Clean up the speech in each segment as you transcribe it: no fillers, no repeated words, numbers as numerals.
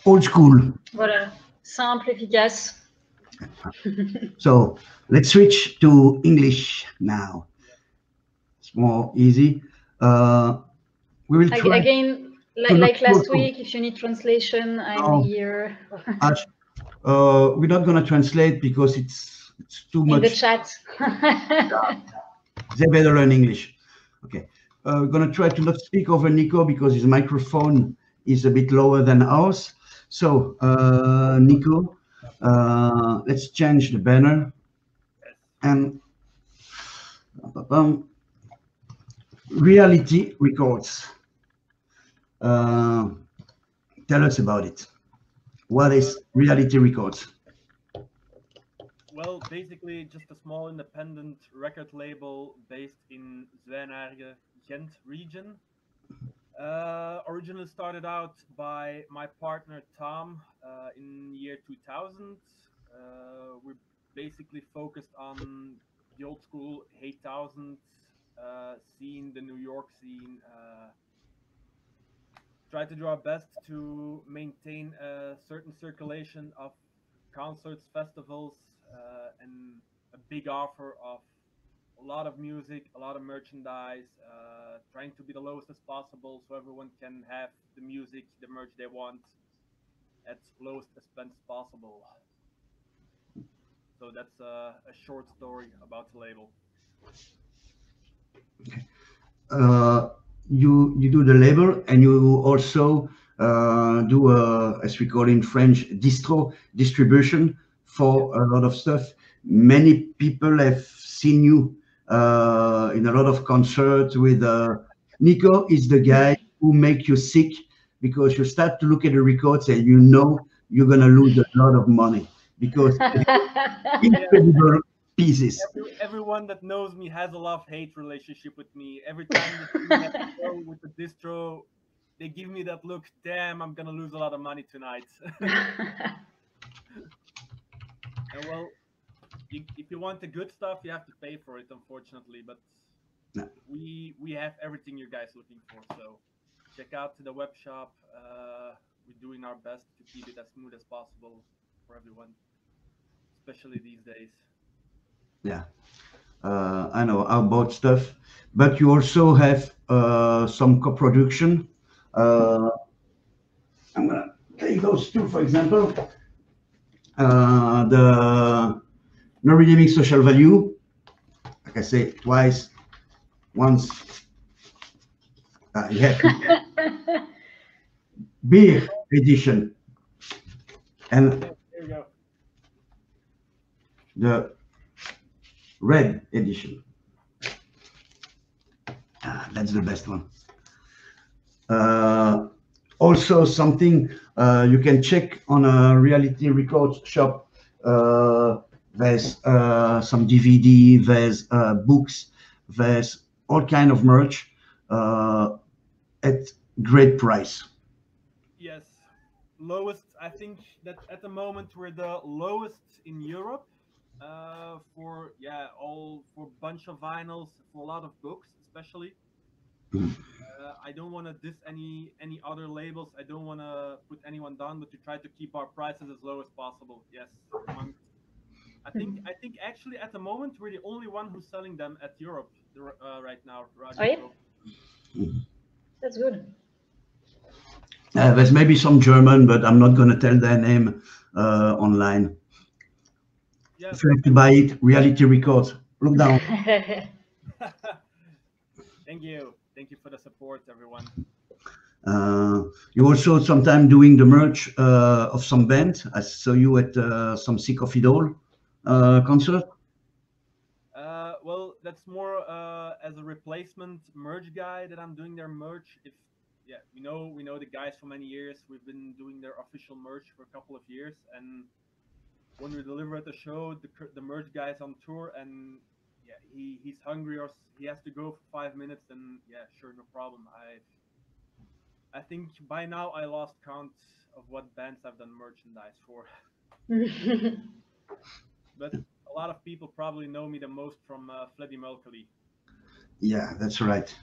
Old school. Voilà, simple, efficace. So let's switch to English now. It's more easy. We will try Again, to not like last week, if you need translation, I'm no, here. Ash, we're not going to translate because it's too In the much. chat. They better learn English. Okay. We're going to try to not speak over Nico because his microphone is a bit lower than ours. So, Nico, let's change the banner Yes. and Reality Records. Uh, Tell us about it. What is Reality Records? Well, basically, just a small independent record label based in Zwijnaarden, Ghent region. Originally started out by my partner Tom in year 2000. We're basically focused on the old school 8000 scene, the New York scene. Try to do our best to maintain a certain circulation of concerts, festivals, and a big offer of a lot of music, a lot of merchandise, trying to be the lowest as possible so everyone can have the music, the merch they want at lowest expense possible. So that's a short story about the label. uh, you do the label and you also do as we call in French distro distribution for a lot of stuff. Many people have seen you in a lot of concerts with Nico is the guy who make you sick because you start to look at the records and you know you're gonna lose a lot of money because Yeah, incredible pieces. everyone that knows me has a love-hate relationship with me. Every time they see me at the show with the distro, they give me that look. Damn, I'm gonna lose a lot of money tonight. And well, if you want the good stuff, you have to pay for it, unfortunately. But we have everything you guys looking for. So check out the web shop. We're doing our best to keep it as smooth as possible for everyone, especially these days. Yeah. I know about stuff, but you also have some co-production. Uh, I'm gonna take those two, for example. The No Redeeming Social Value, like I say twice, once. Yeah, beer edition and Yeah, there you go. the red edition. That's the best one. Uh, Also something you can check on a Reality Records shop. There's some DVD, there's books, there's all kind of merch at great price. Yes, lowest. I think that at the moment we're the lowest in Europe for all for bunch of vinyls for a lot of books, especially. I don't want to diss any other labels. I don't want to put anyone down, but to try to keep our prices as low as possible. Yes, among I think actually at the moment we're the only one who's selling them at Europe right now. Oh, Radio yeah? Europe. That's good. There's maybe some German, but I'm not going to tell their name online. Yeah. If you have to buy it, Reality Records. Look down. Thank you for the support, everyone. You also sometimes doing the merch of some band. I saw you at some Sick of It All concert. Well, that's more as a replacement merch guy that I'm doing their merch. If yeah, we know the guys for many years. We've been doing their official merch for a couple of years, and when we deliver at the show, the merch guy is on tour, and yeah, he's hungry or he has to go for 5 minutes, then yeah, sure, no problem. I think by now I lost count of what bands I've done merchandise for, but a lot of people probably know me the most from Freddie Mercury. Yeah, that's right.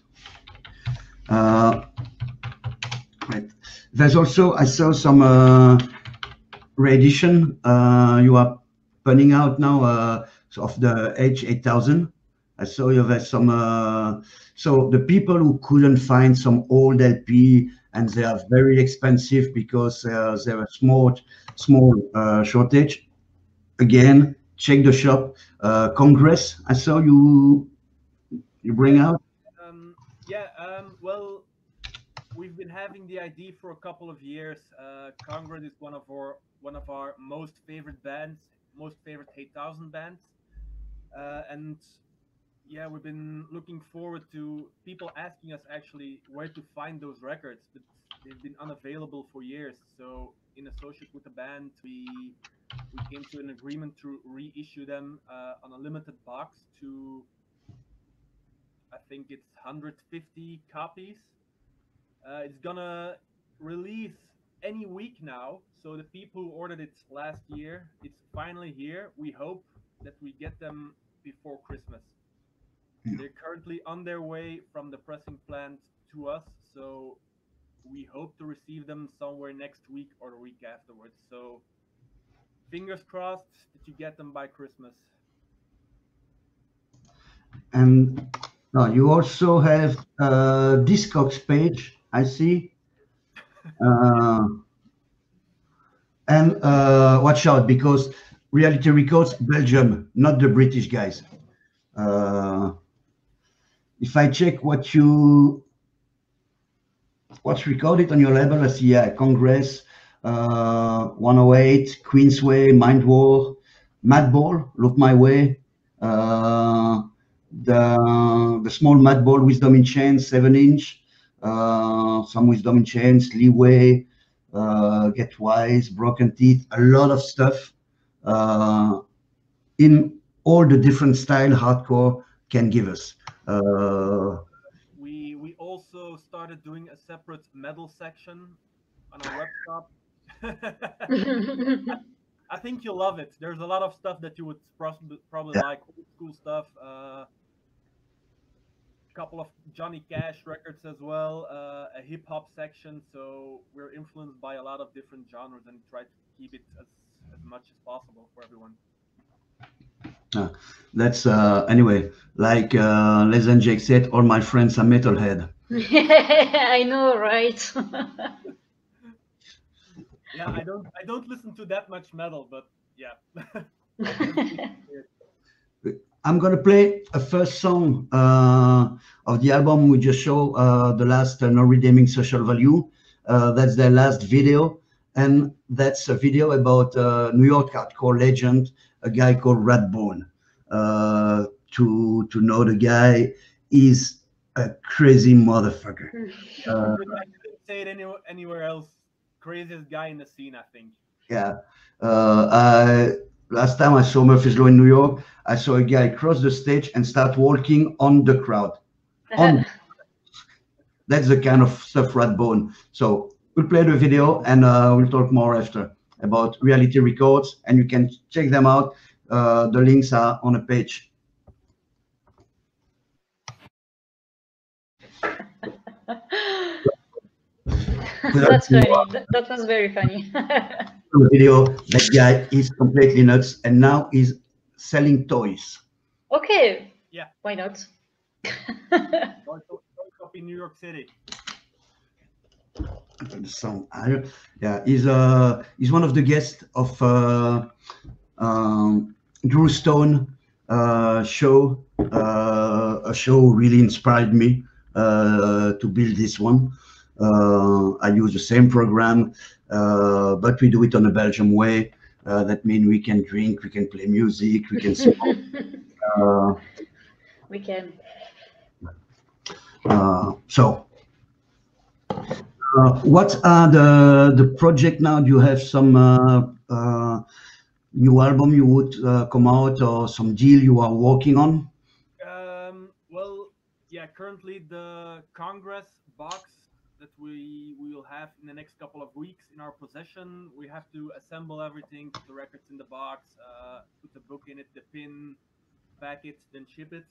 Uh, right. there's also, I saw some reedition you are putting out now of the H8000. I saw you have some. So the people who couldn't find some old LP and they are very expensive because they have a small shortage. Again, check the shop. Congress. I saw you bring out. Well, we've been having the idea for a couple of years. Congress is one of our most favorite bands, most favorite 8000 bands, and yeah, we've been looking forward to people asking us actually where to find those records, but they've been unavailable for years. So, in association with the band, we came to an agreement to reissue them on a limited box to, I think it's 150 copies. It's gonna release any week now. So the people who ordered it last year, it's finally here. We hope that we get them before Christmas. They're currently on their way from the pressing plant to us, so we hope to receive them somewhere next week or the week afterwards. So fingers crossed that you get them by Christmas. And you also have a Discogs page, I see. And watch out because Reality Records, Belgium, not the British guys. If I check what's recorded on your label, I see Congress, 108, Queensway, Mind War, Madball, Look My Way, the small Madball, Wisdom in Chains, 7-inch, some Wisdom in Chains, Leeway, Get Wise, Broken Teeth, a lot of stuff in all the different style hardcore can give us. We also started doing a separate metal section on our web shop. I think you'll love it. There's a lot of stuff that you would probably like, old school stuff. Couple of Johnny Cash records as well, a hip hop section. So we're influenced by a lot of different genres and try to keep it as much as possible for everyone. That's anyway, like Les and Jake said, all my friends are metalhead. I know, right? Yeah, I don't listen to that much metal, but yeah. I'm gonna play a first song of the album we just showed, the last No Redeeming Social Value. That's their last video, and that's a video about New York hardcore legend, a guy called Ratbone. To know the guy, is a crazy motherfucker. I couldn't say it anywhere else. Craziest guy in the scene, I think. Yeah. Last time I saw Murphy's Law in New York, I saw a guy cross the stage and start walking on the crowd. That's the kind of stuff Ratbone. So we'll play the video and we'll talk more after about Reality Records, and you can check them out. The links are on a page. That's funny. That was very funny. The video, that guy is completely nuts, and now he's selling toys. Okay. Yeah. Why not? Toy shop in New York City. So yeah, he's one of the guests of Drew Stone show. A show really inspired me to build this one. I use the same program, but we do it on a Belgium way. That means we can drink, we can play music, we can smoke. We can. So, what are the project now? Do you have some new album you would come out, or some deal you are working on? Well, yeah, currently the Congress box that we will have in the next couple of weeks in our possession. We have to assemble everything, put the records in the box, put the book in it, the pin, pack it, then ship it.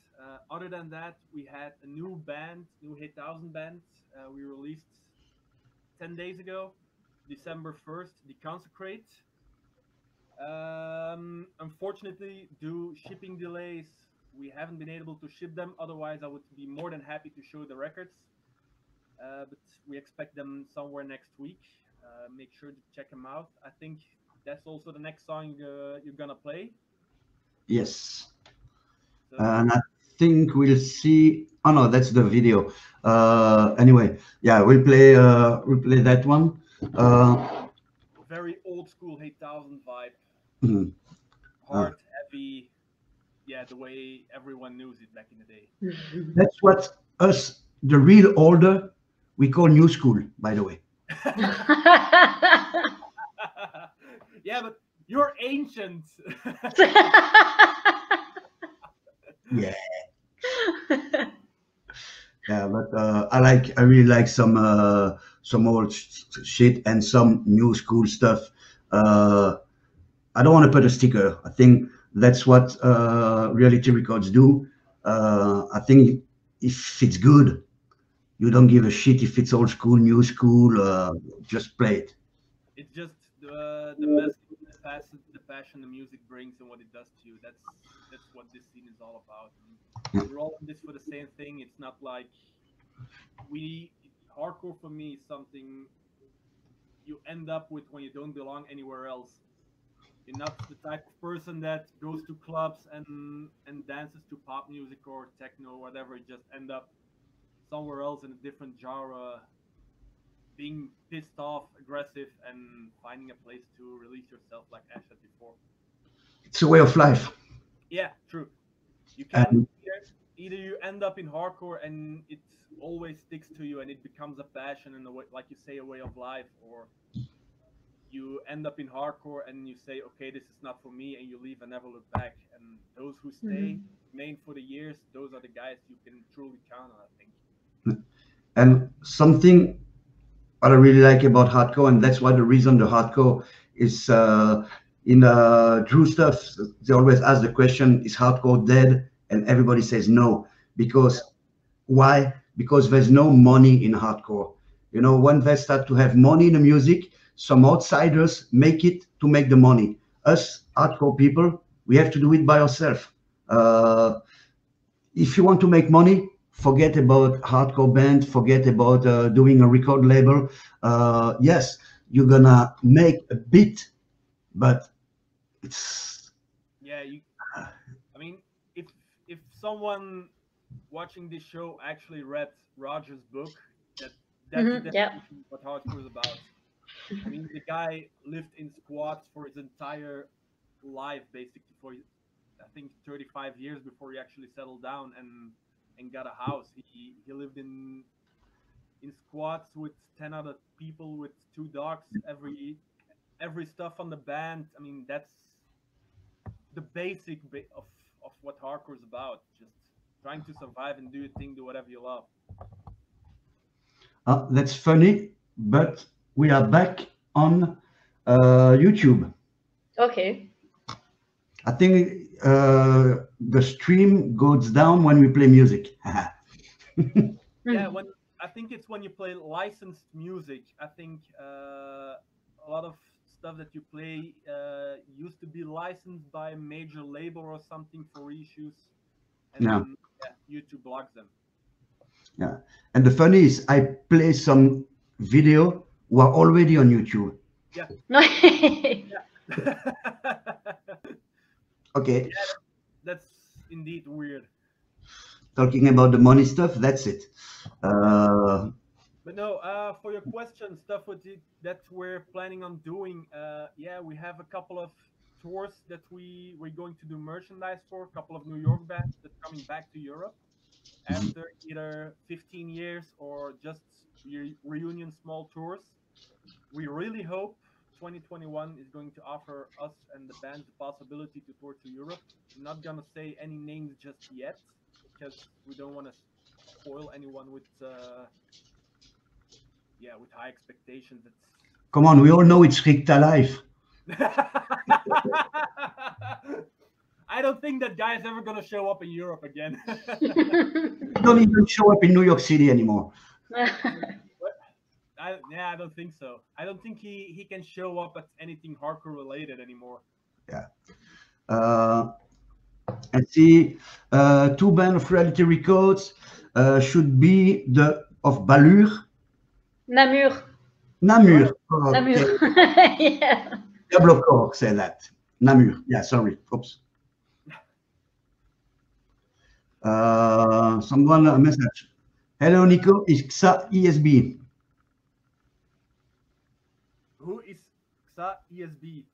Other than that, we had a new band, new 8000 band. We released 10 days ago, December 1st, the Consecrate. Unfortunately, due shipping delays, we haven't been able to ship them. Otherwise, I would be more than happy to show the records. But we expect them somewhere next week. Make sure to check them out. I think that's also the next song you're gonna play. Yes. So, And I think we'll see. Oh no, that's the video. Anyway, yeah, we'll play that one. very old school 8000 vibe. Mhm. Hard, heavy. Yeah, the way everyone knows it back in the day. That's what us, the real older, we call new school, by the way. Yeah, but you're ancient. Yeah. Yeah, but I really like some old shit and some new school stuff. I don't want to put a sticker. I think that's what Reality Records do. I think if it's good, you don't give a shit if it's old school, new school. Just play it. It's just the message, the passion the music brings, and what it does to you. That's what this scene is all about. And we're all in this for the same thing. It's not like hardcore for me is something you end up with when you don't belong anywhere else. You're not the type of person that goes to clubs and dances to pop music or techno or whatever. You just end up somewhere else in a different genre, being pissed off, aggressive, and finding a place to release yourself, like Ash said before. It's a way of life. Yeah, true. You can either you end up in hardcore and it always sticks to you and it becomes a passion and a way, like you say, a way of life, or you end up in hardcore and you say, okay, this is not for me, and you leave and never look back. And those who stay, remain for the years, those are the guys you can truly count on, I think. And something what I really like about hardcore, and that's why the reason the hardcore is in Drew stuff, they always ask the question, is hardcore dead? And everybody says no. Because why? Because there's no money in hardcore. You know, when they start to have money in the music, some outsiders make it to make the money. Us hardcore people, we have to do it by ourselves. If you want to make money, forget about hardcore band, forget about doing a record label. Yes, you're gonna make a bit, but it's I mean, if someone watching this show actually read Roger's book, that's the definition of what hardcore is about. I mean, the guy lived in squats for his entire life, basically, for I think 35 years before he actually settled down and got a house. He lived in squats with 10 other people with 2 dogs. Every stuff on the band. I mean, that's the basic of what hardcore is about. Just trying to survive and do your thing, do whatever you love. That's funny, but we are back on YouTube. Okay. I think the stream goes down when we play music. Yeah, I think it's when you play licensed music. I think a lot of stuff that you play used to be licensed by a major label or something for reissues, and then YouTube blocks them. Yeah, and the funny is, I play some video who are already on YouTube. Yeah. Okay. Yeah, that's indeed weird. Talking about the money stuff, that's it. But no, for your question, stuff that we're planning on doing, yeah, we have a couple of tours that we're going to do merchandise for, a couple of New York bands that are coming back to Europe after either 15 years or just reunion small tours. We really hope 2021 is going to offer us and the band the possibility to tour to Europe. I'm not gonna say any names just yet because we don't want to spoil anyone with with high expectations. Come on, we all know it's Rikta Life. I don't think that guy's ever gonna show up in Europe again. Don't even show up in New York City anymore. I don't think so. I don't think he can show up at anything hardcore related anymore. Yeah. And see, two band of Reality Records should be the of Ballure. Namur. Namur. Namur. Yeah. Diablo Core, say that. Namur. Yeah, sorry. Oops. Someone a message. Hello, Nico. Is XA ESB? Who is XA ESB?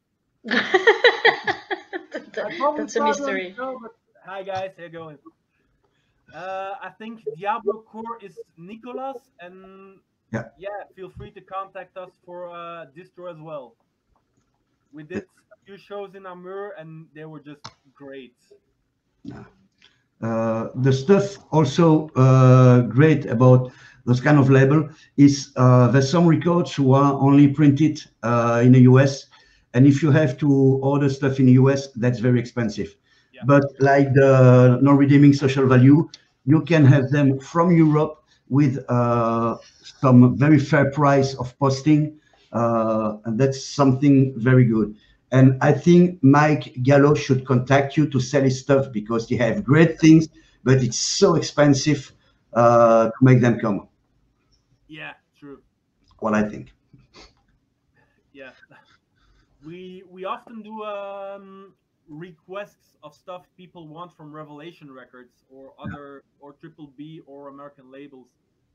That's a mystery. Know, but hi guys, how you going? I think Diablo Core is Nicolas, and yeah, feel free to contact us for distro as well. We did a few shows in Amur, and they were just great. Yeah. The stuff also great about those kind of label is there's some records who are only printed in the US, and if you have to order stuff in the US, that's very expensive. Yeah. But like the No Redeeming Social Value, you can have them from Europe with some very fair price of posting, and that's something very good. And I think Mike Gallo should contact you to sell his stuff because they have great things, but it's so expensive to make them come. Yeah, true. What I think. Yeah, we often do requests of stuff people want from Revelation Records or other or Triple B or American labels,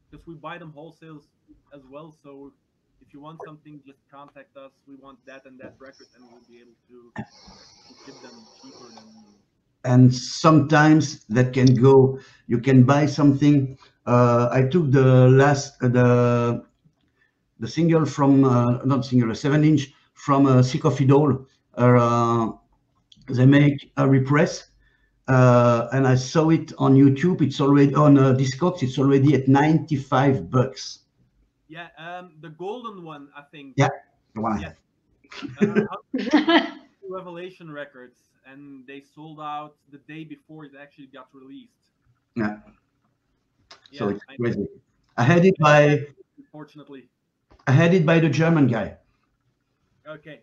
because we buy them wholesales as well. So if you want something, just contact us. We want that and that record, and we'll be able to ship them cheaper than. And sometimes that can go. You can buy something. I took the last the single from not single, a 7-inch from Sick of It All. They make a repress, and I saw it on YouTube. It's already on Discogs. It's already at $95. Yeah, the golden one, I think. Yeah, the one. Yeah. Revelation Records, and they sold out the day before it actually got released. Yeah. So it's crazy. I had it by. Unfortunately. I had it by the German guy. Okay.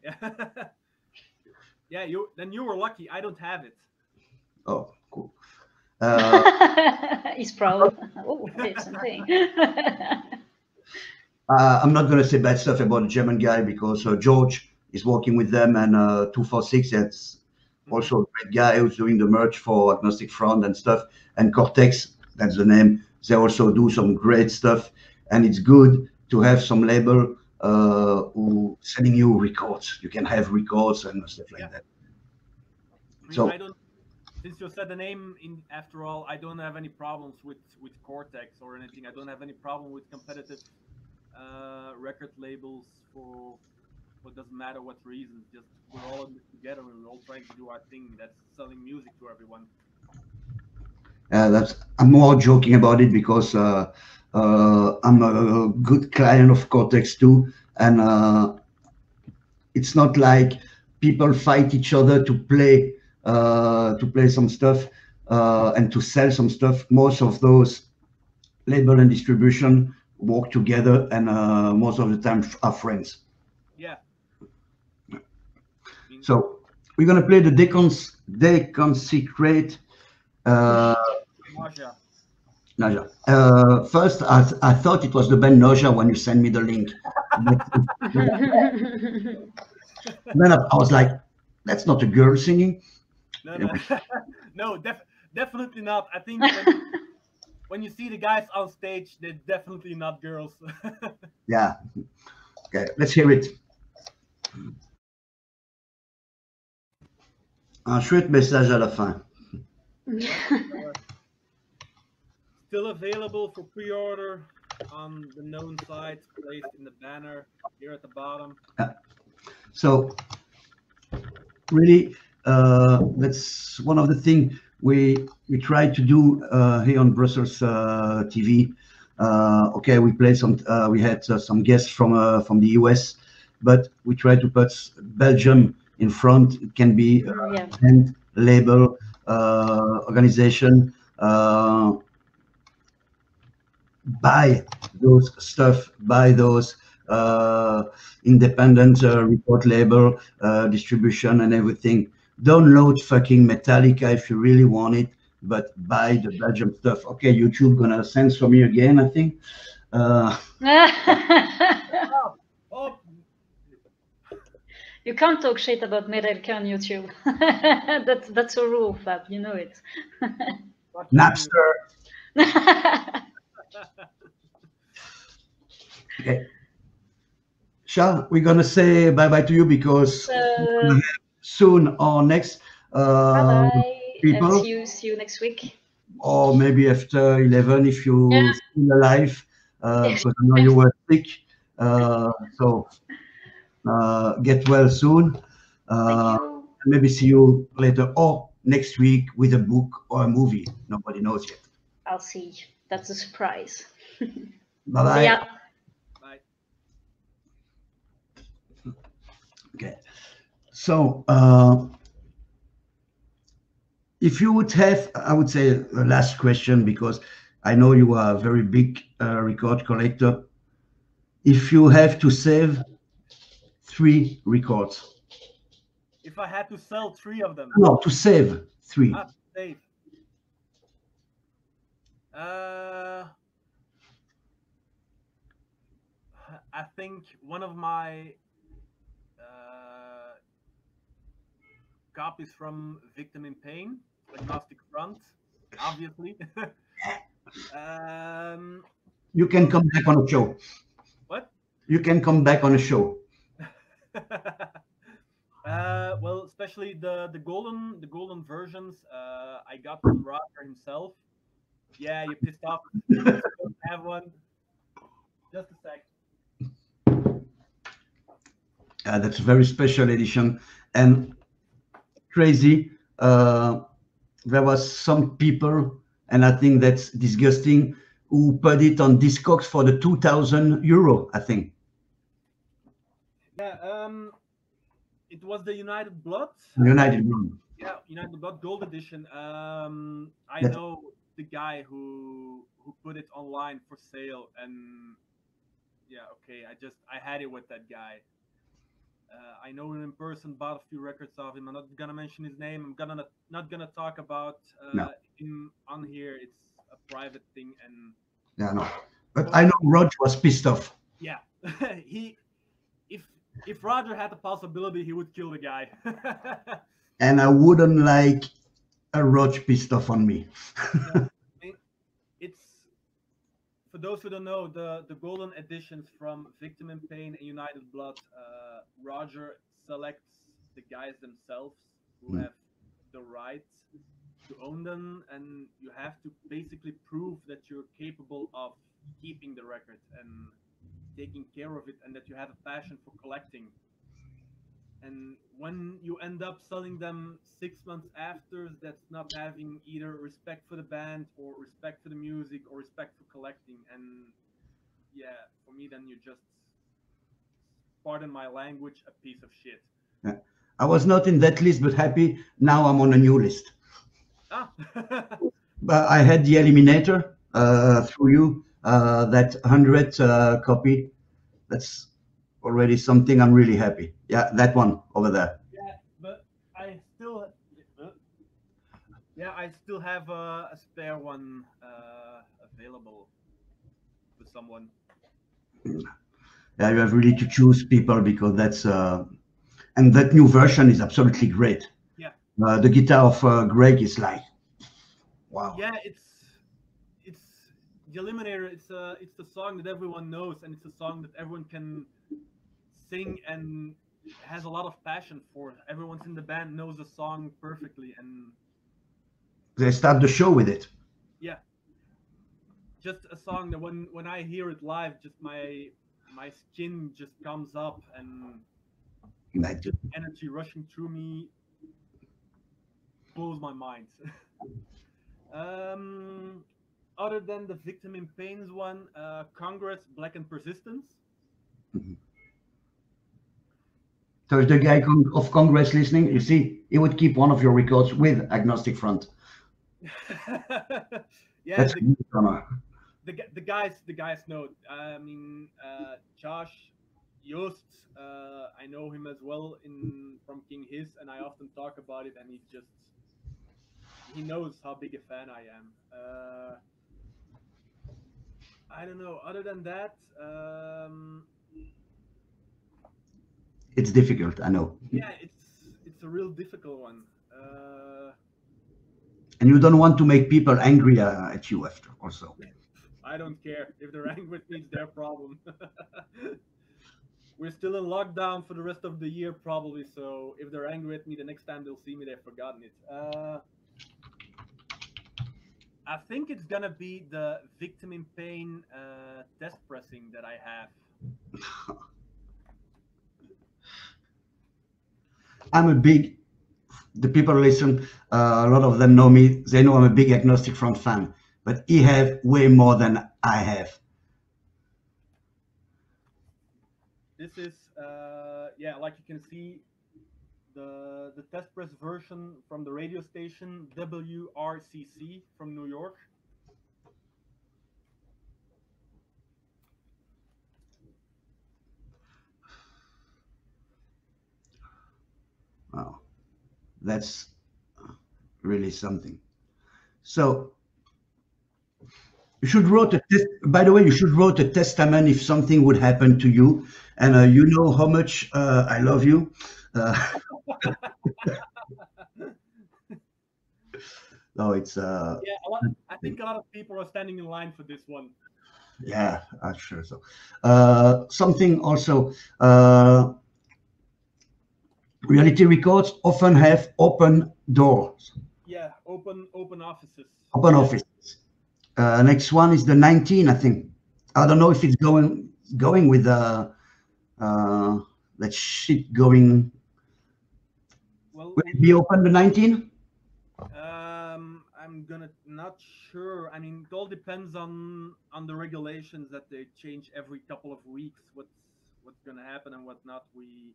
Yeah, you were lucky. I don't have it. Oh, cool. He's proud. Oh, it's something. I'm not going to say bad stuff about the German guy because George is working with them, and 246, that's also a great guy who's doing the merch for Agnostic Front and stuff. And Cortex, that's the name. They also do some great stuff, and it's good to have some label who sending you records. You can have records and stuff like that. So since you said the name, after all, I don't have any problems with Cortex or anything. I don't have any problem with competitive record labels for what doesn't matter what reasons. Just we're all in this together and we're all trying to do our thing. That's selling music to everyone. I'm more joking about it because I'm a good client of Cortex too, and it's not like people fight each other to play some stuff and to sell some stuff. Most of those label and distribution work together, and most of the time are friends. Yeah. So we're gonna play the Deconsecrate. Nausea. First, I thought it was the band Nausea when you sent me the link. Then I was like, that's not a girl singing. No, definitely not. I think when you see the guys on stage, they're definitely not girls. Yeah. Okay, let's hear it. Un chouette message à la fin. Still available for pre-order on the known sites placed in the banner here at the bottom. So really, that's one of the things we try to do here on Brussels TV. Okay, we played some. We had some guests from the US, but we try to put Belgium in front. It can be band, label, organization. Buy those stuff, buy those independent record label, distribution and everything. Download fucking Metallica if you really want it, but buy the Belgium stuff. Okay, YouTube gonna censor me again, I think. Oh, You can't talk shit about Metallica on YouTube. That's a rule, Fab. You know it. fuck you. Napster. Okay. Sha, we're gonna say bye-bye to you because soon our next bye-bye. people, See you next week. or maybe after 11 if you're still alive, because I know you were sick. So get well soon. Thank you. Maybe see you later or next week with a book or a movie. Nobody knows yet. I'll see. That's a surprise. Bye-bye. See ya. Bye. Okay. So if you would have, I would say the last question, because I know you are a very big record collector. If you have to save 3 records. If I had to sell 3 of them. No, to save 3. Save. I think one of my copies from Victim in Pain, Agnostic Front, obviously. You can come back on a show. What? You can come back on a show. Well, especially the golden versions, I got from Roger himself. Yeah, you pissed off. Don't have one. Just a sec. That's a very special edition and crazy. There was some people, and I think that's disgusting, who put it on Discogs for the 2,000 euro, I think. Yeah, it was the United Blood. United Blood. Yeah, United Blood Gold Edition. I know the guy who put it online for sale, and yeah, okay, I had it with that guy. I know him in person, bought a few records of him. I'm not gonna mention his name. I'm not gonna talk about him on here. It's a private thing, and yeah, no. But I know Roger was pissed off. Yeah, if Roger had the possibility, he would kill the guy. And I wouldn't like a Roger pissed off on me. It's, for those who don't know, the golden editions from Victim in Pain and United Blood, Roger selects the guys themselves who have the rights to own them, and you have to basically prove that you're capable of keeping the record and taking care of it, and that you have a passion for collecting. And when you end up selling them 6 months after, that's not having either respect for the band or respect for the music or respect for collecting. And yeah, for me, then you're just, pardon my language, a piece of shit. Yeah. I was not in that list, but happy now I'm on a new list. But I had the Eliminator through you, that 100 copy. That's already something. I'm really happy. Yeah, that one over there. Yeah, but I still have a spare one available for someone. Yeah, you have really to choose people, because that's and that new version is absolutely great. Yeah. The guitar of Greg is like, wow. Yeah, it's the Eliminator. It's the song that everyone knows, and it's a song that everyone can sing and has a lot of passion for. Everyone's in the band knows the song perfectly, and they start the show with it. Yeah, just a song that when I hear it live, just my skin just comes up, and just energy rushing through me blows my mind. Other than the Victim in Pain's one, Congress, Black and Persistence. Mm-hmm. So is the guy of Congress listening? You see, he would keep one of your records with Agnostic Front. Yeah, that's the guys know. I mean, Josh Joost, I know him as well from King His, and I often talk about it, and he knows how big a fan I am. I don't know. Other than that, It's difficult, I know. yeah, it's a real difficult one. And you don't want to make people angry at you after also. I don't care. If they're angry with me, it's their problem. We're still in lockdown for the rest of the year, probably. So if they're angry at me, the next time they'll see me, they've forgotten it. I think it's gonna be the Victim in Pain test pressing that I have. The people listen, a lot of them know me, they know I'm a big Agnostic Front fan, but he have way more than I have. This is, yeah, like you can see, the test press version from the radio station WRCC from New York. Wow, that's really something. So you should write a test. By the way, you should write a testament if something would happen to you, and you know how much I love you. No, it's yeah. I think a lot of people are standing in line for this one. Yeah, I'm sure so. Something also. Reality Records often have open doors. Yeah, open offices. Open offices. Next one is the 19, I think. I don't know if it's going with that shit going. Well, will it be open the 19? I'm not sure. I mean, it all depends on the regulations that they change every couple of weeks. What's gonna happen and what not. We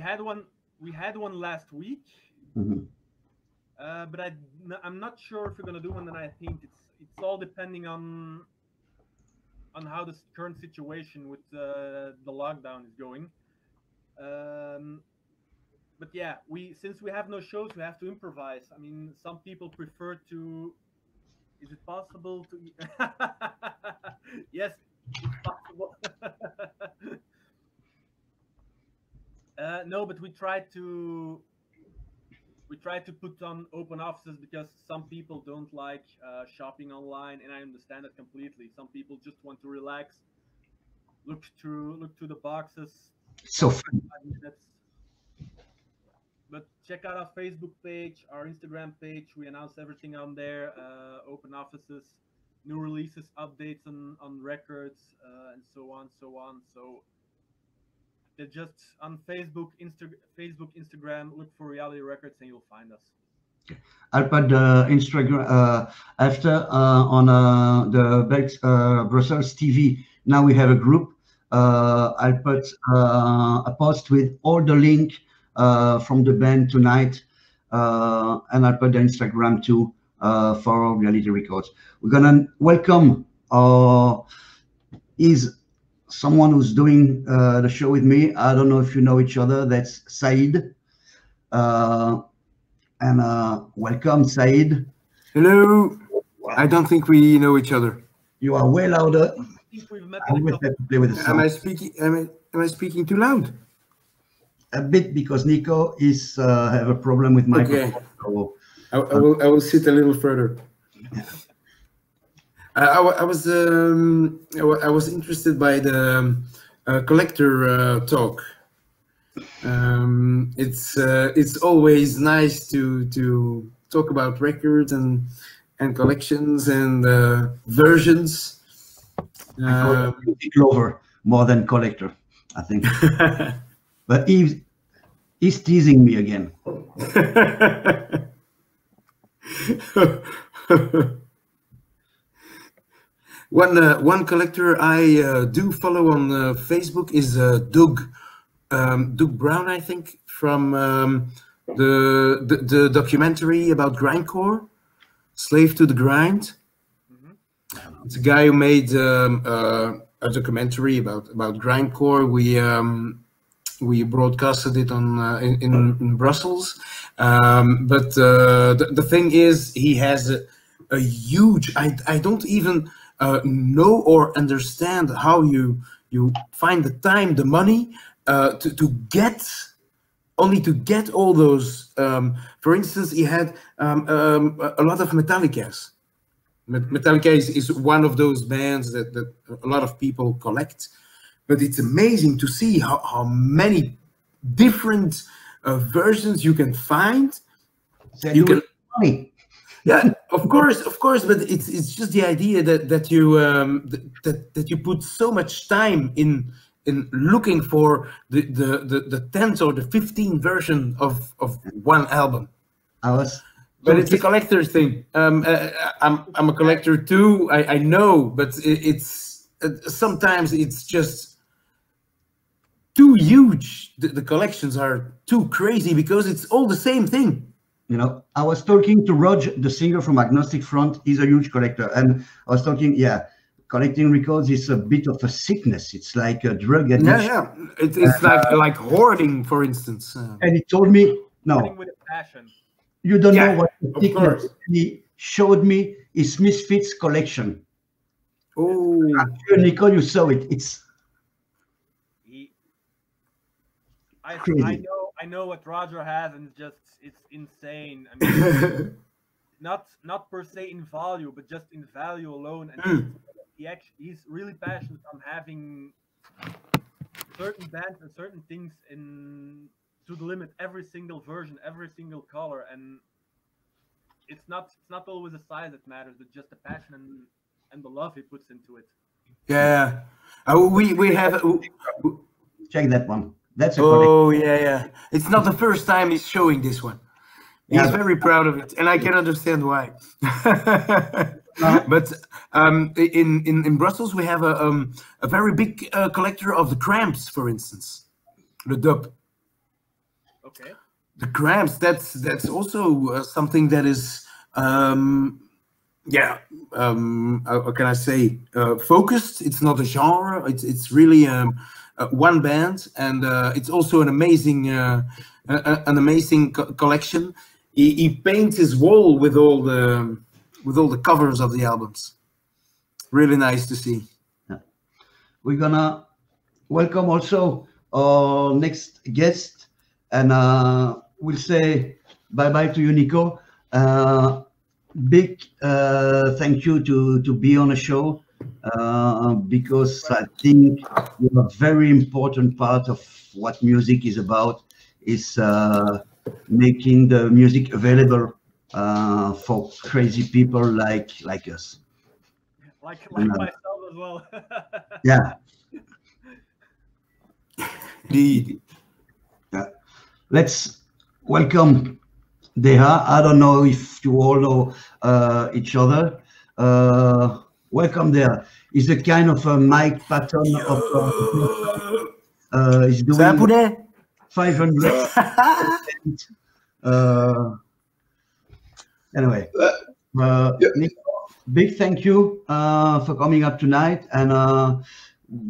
had one last week, but I'm not sure if we're gonna do one. And I think it's all depending on how the current situation with the lockdown is going. But yeah, since we have no shows, we have to improvise. I mean, some people prefer to. Is it possible to? Yes, it's possible. No, but we try to put on open offices because some people don't like shopping online, and I understand it completely. Some people just want to relax, look through the boxes. So fun. 5 minutes. But check out our Facebook page, our Instagram page. We announce everything on there. Open offices, new releases, updates on records, and so on. So they're just on Facebook, Instagram. Look for Reality Records, and you'll find us. I'll put the Instagram after on the Brussels TV. Now we have a group. I'll put a post with all the link from the band tonight, and I'll put the Instagram too for Reality Records. We're gonna welcome is someone who's doing the show with me. I don't know if you know each other. That's Said. And welcome, Said. Hello. Wow. I don't think we know each other. You are way louder. I think we've met. I always have to play with the sound. Am I speaking? Am I speaking too loud? A bit, because Nico is have a problem with microphone. Okay. So, I will sit a little further. Yeah. I was interested by the collector talk. It's always nice to talk about records and collections and versions. Music lover more than collector, I think. But he's teasing me again. One collector I do follow on Facebook is Doug Brown, I think, from the documentary about grindcore, Slave to the Grind. It's a guy who made a documentary about grindcore. We broadcasted it on in Brussels, but the thing is, he has a huge. I don't even know or understand how you find the time, the money to get all those. For instance, he had a lot of Metallicas. Metallica is one of those bands that a lot of people collect, but it's amazing to see how many different versions you can find. You can, yeah, of course, but it's just the idea that you put so much time in looking for the 10th or the 15th version of one album. But it's a collector thing. I'm a collector too. I know, but it's sometimes it's just too huge. The collections are too crazy because it's all the same thing. You know, I was talking to Rog, the singer from Agnostic Front. He's a huge collector, and I was talking, collecting records is a bit of a sickness. It's like a drug addiction. Yeah. It's like hoarding, for instance. And he told me, no. Hoarding with a passion. You don't know what the thickness. He showed me his Misfits collection. Oh, I'm sure, Nico, you saw it. It's crazy. I know what Roger has, and it's insane. I mean, not per se in value, but just in value alone. And he's really passionate on having certain bands and certain things to the limit, every single version, every single color, and it's not always the size that matters, but just the passion and the love he puts into it. Yeah, we have check that one. That's a yeah. It's not the first time he's showing this one. He's very proud of it, and I can understand why. But in Brussels we have a very big collector of the Cramps, for instance, the dub. Okay. The Cramps, that's also something that is how can I say, focused. It's not a genre. It's really one band, and it's also an amazing collection. He paints his wall with all the covers of the albums. Really nice to see. Yeah. We're gonna welcome also our next guest, and we'll say bye-bye to you, Nico. Big thank you to be on the show, because I think a very important part of what music is about is making the music available for crazy people like us. Like myself as well. Yeah. Indeed. Yeah. Let's welcome Deha. I don't know if you all know each other. Welcome there. He's a kind of a Mike Patton of he's doing 500. Anyway, Nico, big thank you for coming up tonight, and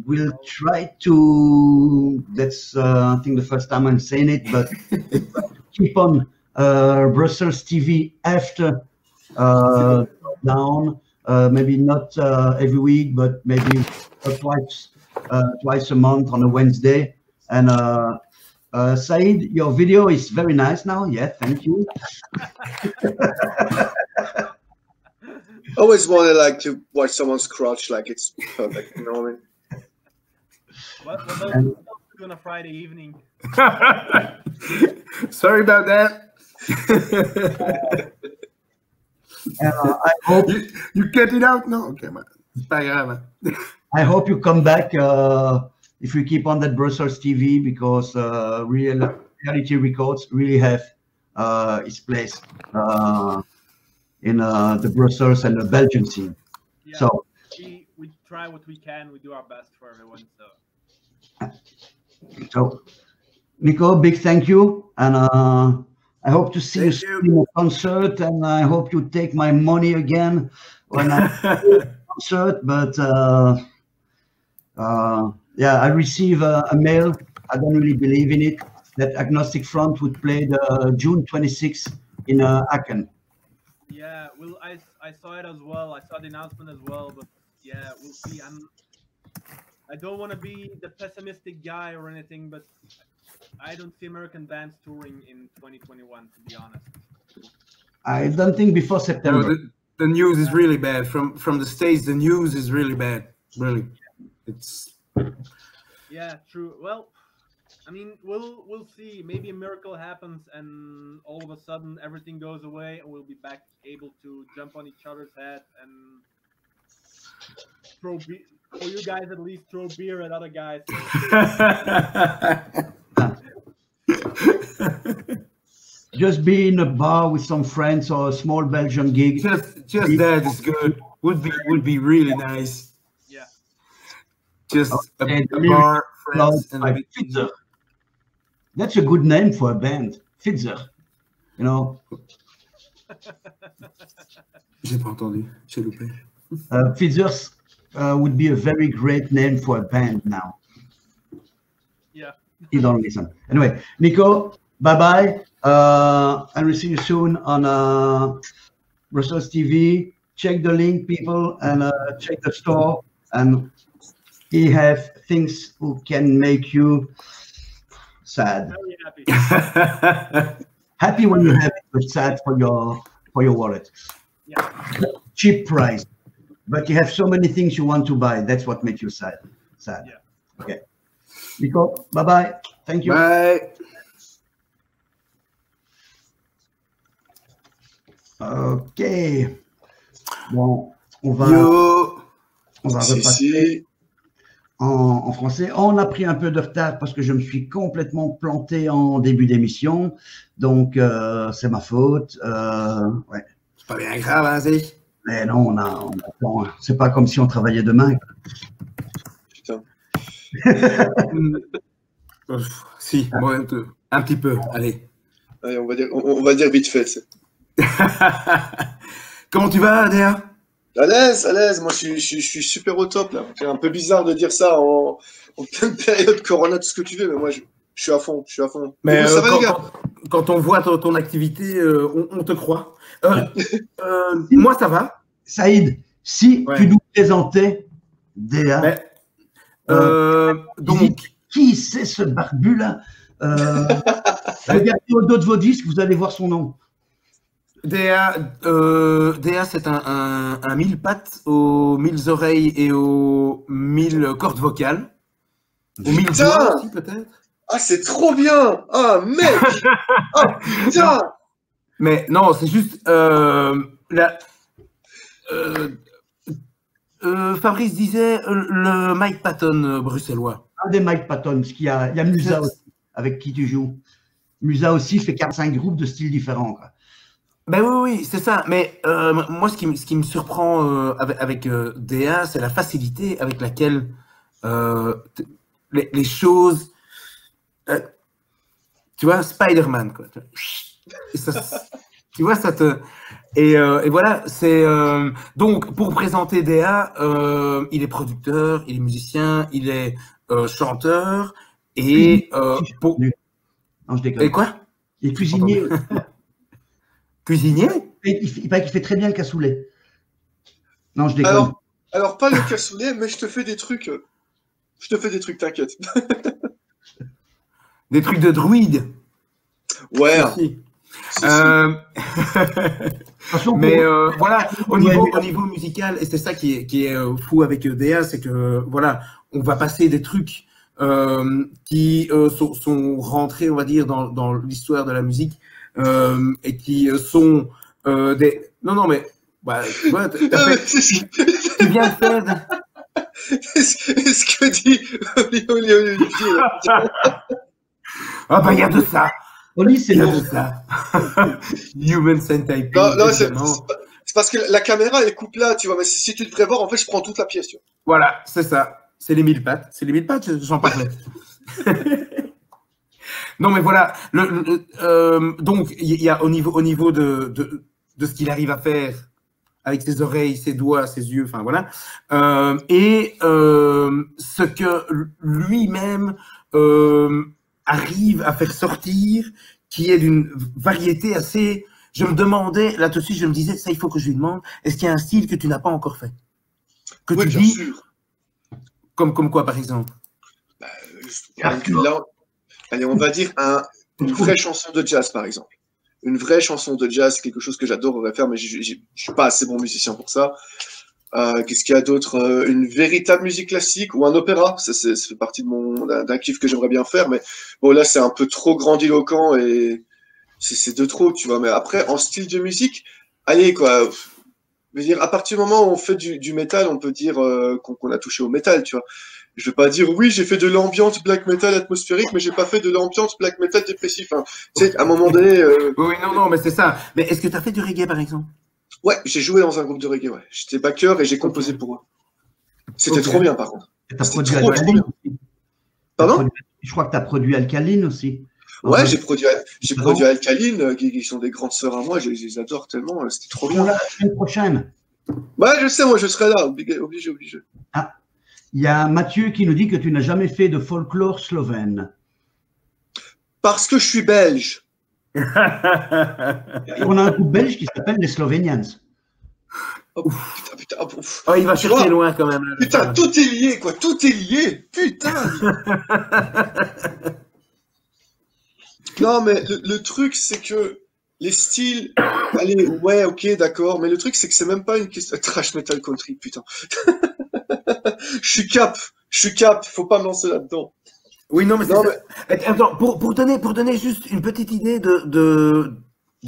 we'll try to, that's I think the first time I'm saying it, but keep on Brussels TV after down, maybe not every week, but maybe twice a month on a Wednesday. And Said, your video is very nice now. Yeah, thank you. Always wanted to watch someone's crotch, it's perfect. You know what I mean? What do you do on a Friday evening? Sorry about that. I hope you get it out. No, okay, man. I hope you come back if we keep on that Brussels TV, because Reality Records really have its place in the Brussels and the Belgian scene. Yeah, so we try what we can. We do our best for everyone. So Nico, big thank you, and I hope to see you Thank you. soon in a concert, and I hope you take my money again when I do a concert. But yeah, I receive a mail. I don't really believe in it. That Agnostic Front would play the June 26th in Aachen. Yeah, well, I saw it as well. I saw the announcement as well, but yeah, we'll see. I don't want to be the pessimistic guy or anything, but I don't see American bands touring in 2021, to be honest. I don't think before September. No, the news is really bad. From the States, the news is really bad. Really, it's. Yeah, true. Well, I mean, we'll see. Maybe a miracle happens, and all of a sudden everything goes away, and we'll be back able to jump on each other's head and throw for you guys at least throw beer at other guys. Just be in a bar with some friends or a small Belgian gig. Just that is good. Would be really nice. Yeah. Just a Okay, bar, friends, and a bit. Fitzer. That's a good name for a band, Fitzer. You know, J'ai pas entendu. J'ai loupé. Fitzers would be a very great name for a band now. Yeah. You don't listen. Anyway, Nico, bye-bye. And we'll see you soon on Brussels TV. Check the link, people, and check the store. And he have things who can make you sad. Very happy. Happy when you have it, but sad for your wallet. Yeah. Cheap price, but you have so many things you want to buy. That's what makes you sad. Sad. Yeah. Okay. Nico, bye-bye. Thank you. Bye. Ok. Bon, on va Si, repasser si. en français. On a pris un peu de retard parce que je me suis complètement planté en début d'émission. Donc, c'est ma faute. Ouais. C'est pas bien grave, hein, Zé? Mais non, on a temps. C'est pas comme si on travaillait demain. Putain. Si, bon, un petit peu, allez. Allez, on va dire vite fait. C'est. Comment tu vas, Adéa? À l'aise. Moi, je suis super au top, là. C'est un peu bizarre de dire ça en pleine période Corona, tout ce que tu veux, mais moi, je suis à fond. Mais Et vous, ça va, les gars? quand on voit ton activité, on te croit. Moi, ça va. Saïd, si Ouais. tu nous présentais Déa, Mais, donc, qui c'est ce barbu-là? Regardez au dos de vos disques, vous allez voir son nom. Déa, c'est un mille pattes aux 1000 oreilles et aux 1000 cordes vocales. Aux 1000 Putain! doigts aussi, peut-être. Ah, c'est trop bien! Ah, mec! Ah, putain! Mais non, c'est juste Fabrice disait le Mike Patton bruxellois. Un des Mike Patton, parce qu'il y a Musa aussi, avec qui tu joues. Musa aussi fait 45 groupes de styles différents, quoi. Ben oui, c'est ça. Mais moi, ce qui me surprend avec DA, c'est la facilité avec laquelle les choses. Tu vois, Spider-Man, quoi. Et ça, tu vois, ça te. Et voilà, c'est. Donc, pour présenter DA, il est producteur, il est musicien, il est chanteur. Et. Pour... Non, je déconne. Et quoi? Il est cuisinier. Cuisinier? Il paraît qu'il fait très bien le cassoulet. Non, je déconne. Alors pas le cassoulet, mais je te fais des trucs. T'inquiète. Des trucs de druide. Ouais. Si. Si. Mais voilà, au niveau musical, et c'est ça qui est fou avec DA, c'est que voilà, on va passer des trucs qui sont rentrés, on va dire, dans l'histoire de la musique et qui sont des. Non, mais bah, tu vois, tu viens de faire. Est-ce que dit Olivier Ah bah il y a de ça. Oli, c'est Il y a bon. de ça. Human Centipede. Non, c'est évidemment. parce que la caméra elle coupe là, tu vois. Mais si tu devrais voir, en fait, je prends toute la pièce. Tu vois. Voilà, c'est ça. C'est les 1000 pattes. C'est les 1000 pattes, j'en parlais. Non, mais voilà. Donc, il y a au niveau de ce qu'il arrive à faire avec ses oreilles, ses doigts, ses yeux, enfin voilà, et ce que lui-même arrive à faire sortir, qui est d'une variété assez. Je me demandais là tout de suite, je me disais, ça, il faut que je lui demande. Est-ce qu'il y a un style que tu n'as pas encore fait, que Oui, tu bien dis, sûr. comme quoi, par exemple? Là, allez, on va dire une vraie chanson de jazz, par exemple. Une vraie chanson de jazz, quelque chose que j'adorerais faire, mais je suis pas assez bon musicien pour ça. Qu'est-ce qu'il y a d'autre? Une véritable musique classique ou un opéra. Ça fait partie d'un kiff que j'aimerais bien faire, mais bon, là, c'est un peu trop grandiloquent et c'est de trop, tu vois. Mais après, en style de musique, allez, quoi. Je veux dire, à partir du moment où on fait du métal, on peut dire qu'on a touché au métal, tu vois. Je vais pas dire oui, j'ai fait de l'ambiance black metal atmosphérique, mais j'ai pas fait de l'ambiance black metal dépressif. Hein. Tu sais, à un moment donné. Oui, non, mais c'est ça. Mais est-ce que tu as fait du reggae, par exemple? Ouais, j'ai joué dans un groupe de reggae, ouais. J'étais backer et j'ai composé pour eux. C'était trop bien, par contre. T'as C'était produit trop Alkaline bien. aussi. Pardon? Je crois que tu as produit Alkaline aussi. Ouais, j'ai produit Alkaline, qui sont des grandes sœurs à moi, je les adore tellement, c'était trop bien. La semaine prochaine. Ouais, je sais, moi je serai là, obligé. Ah, il y a Mathieu qui nous dit que tu n'as jamais fait de folklore slovène. Parce que je suis belge. Et on a un groupe belge qui s'appelle les Slovenians. Oh, putain. Oh, il va chercher loin quand même. Putain, tout est lié, quoi. Tout est lié. Putain. Non, mais le truc, c'est que les styles, allez, ouais, ok, d'accord, mais le truc, c'est que c'est même pas une question trash metal country, putain. Je suis cap, faut pas me lancer là-dedans. Oui, non, mais c'est ça. Attends, pour donner juste une petite idée de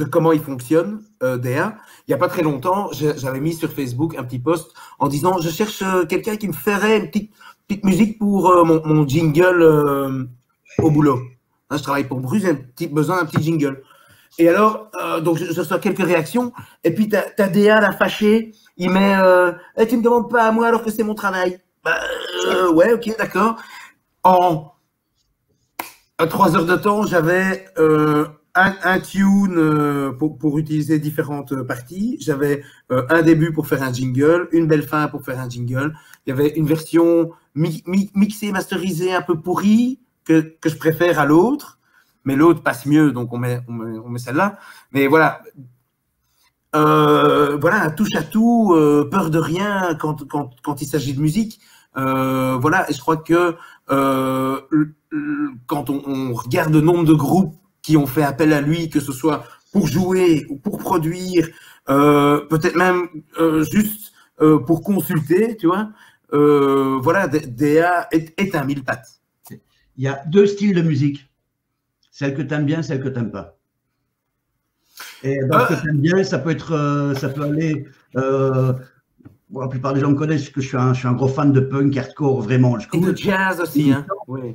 comment il fonctionne, DA, il n'y a pas très longtemps, j'avais mis sur Facebook un petit post en disant je cherche quelqu'un qui me ferait une petite musique pour mon jingle au boulot. Hein, je travaille pour Bruce, j'ai besoin d'un petit jingle. Et alors, donc je reçois quelques réactions, et puis t'as DA la fâché, il met tu me demandes pas à moi alors que c'est mon travail. Bah, ouais, ok, d'accord. En 3 heures de temps, j'avais un tune pour utiliser différentes parties. J'avais un début pour faire un jingle, une belle fin pour faire un jingle. Il y avait une version mixée, masterisée, un peu pourrie que je préfère à l'autre, mais l'autre passe mieux, donc on met celle-là. Mais voilà, voilà, touche à tout, peur de rien quand il s'agit de musique. Voilà, et je crois que quand on regarde le nombre de groupes qui ont fait appel à lui, que ce soit pour jouer ou pour produire, peut-être même juste pour consulter, tu vois, voilà, DA est un mille pattes. Il y a 2 styles de musique. Celle que tu aimes bien, celle que tu n'aimes pas. Et dans ce que tu aimes bien, ça peut aller. Bon, la plupart des gens me connaissent que je suis un gros fan de punk, hardcore, vraiment. Et de jazz aussi, hein. Oui.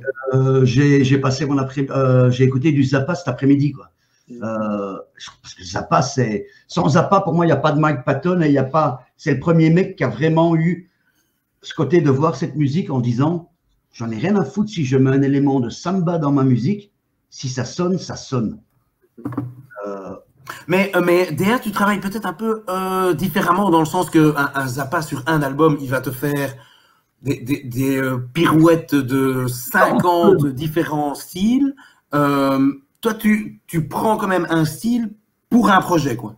J'ai écouté du Zappa cet après-midi, quoi. Parce que Zappa, sans Zappa, pour moi, il n'y a pas de Mike Patton et c'est le premier mec qui a vraiment eu ce côté de voir cette musique en disant, j'en ai rien à foutre si je mets un élément de samba dans ma musique, si ça sonne, ça sonne. Mais DA, tu travailles peut-être un peu différemment dans le sens que un Zappa sur un album, il va te faire des pirouettes de 50 différents styles. Toi, tu prends quand même un style pour un projet, quoi.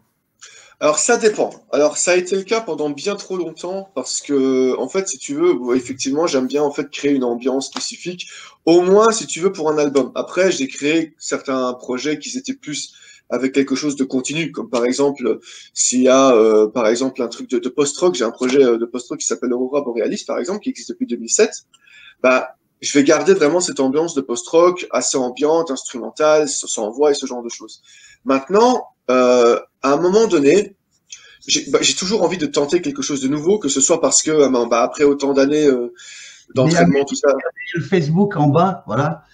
Alors ça dépend. Alors ça a été le cas pendant bien trop longtemps parce que en fait, si tu veux, effectivement, j'aime bien en fait créer une ambiance spécifique, au moins si tu veux pour un album. Après, j'ai créé certains projets qui étaient plus avec quelque chose de continu, comme par exemple s'il y a par exemple un truc de post-rock, j'ai un projet de post-rock qui s'appelle Aurora Borealis par exemple, qui existe depuis 2007. Bah, je vais garder vraiment cette ambiance de post-rock assez ambiante, instrumentale, sans voix et ce genre de choses. Maintenant, à un moment donné, j'ai toujours envie de tenter quelque chose de nouveau, que ce soit parce que après autant d'années d'entraînement, tout ça. Le Facebook en bas, voilà.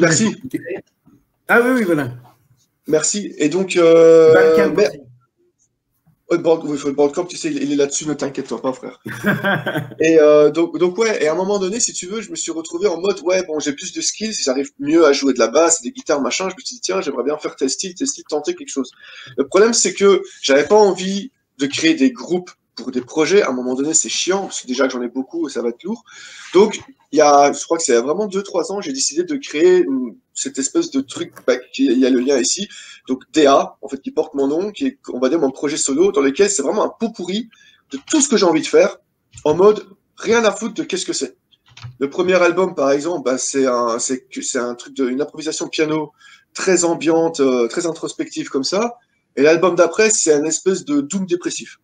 Merci. Ah oui, voilà. Merci. Et donc, Oui, le Bandcamp, tu sais, il est là-dessus, ne t'inquiète pas, frère. Et donc ouais, et à un moment donné, si tu veux, je me suis retrouvé en mode, ouais, bon, j'ai plus de skills, j'arrive mieux à jouer de la basse, des guitares, machin. Je me suis dit, tiens, j'aimerais bien faire tel style, tenter quelque chose. Le problème, c'est que j'avais pas envie de créer des groupes pour des projets. À un moment donné, c'est chiant, parce que déjà que j'en ai beaucoup, ça va être lourd. Donc, je crois que c'est vraiment 2-3 ans, j'ai décidé de créer cette espèce de truc, il y a le lien ici, donc DA, en fait, qui porte mon nom, qui est, on va dire, mon projet solo, dans lequel c'est vraiment un pot pourri de tout ce que j'ai envie de faire, en mode rien à foutre de qu'est-ce que c'est. Le premier album, par exemple, c'est un truc une improvisation piano très ambiante, très introspective comme ça, et l'album d'après, c'est un espèce de doom dépressif.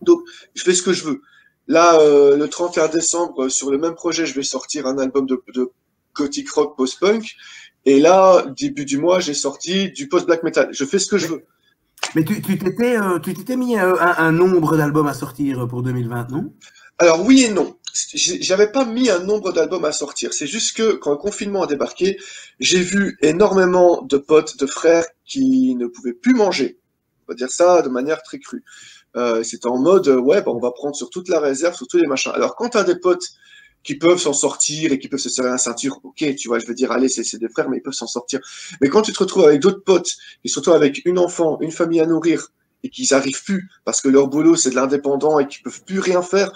Donc, je fais ce que je veux. Là, le 31 décembre, sur le même projet, je vais sortir un album de gothic rock post-punk. Et là, début du mois, j'ai sorti du post-black metal. Je fais ce que je veux. Mais tu t'étais mis un nombre d'albums à sortir pour 2020, non? Alors oui et non. J'avais pas mis un nombre d'albums à sortir. C'est juste que quand le confinement a débarqué, j'ai vu énormément de potes, de frères qui ne pouvaient plus manger. On va dire ça de manière très crue. C'était en mode, ouais, on va prendre sur toute la réserve, sur tous les machins. Alors, quand tu as des potes qui peuvent s'en sortir et qui peuvent se serrer la ceinture, ok, tu vois, je veux dire, allez, c'est des frères, mais ils peuvent s'en sortir. Mais quand tu te retrouves avec d'autres potes, et surtout avec une enfant, une famille à nourrir, et qu'ils n'arrivent plus, parce que leur boulot, c'est de l'indépendant et qu'ils peuvent plus rien faire,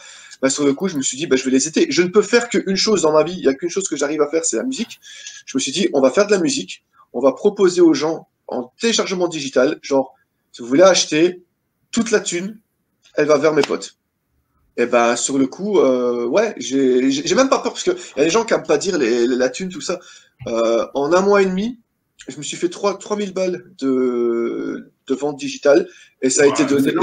sur le coup, je me suis dit, je vais les aider. Je ne peux faire qu'une chose dans ma vie, il n'y a qu'une chose que j'arrive à faire, c'est la musique. Je me suis dit, on va faire de la musique, on va proposer aux gens en téléchargement digital, genre, si vous voulez acheter, toute la thune, elle va vers mes potes. Et sur le coup, ouais, j'ai même pas peur parce que y a des gens qui aiment pas dire la thune, tout ça. En 1 mois et demi, je me suis fait 3000 balles de vente digitale et ça a été donné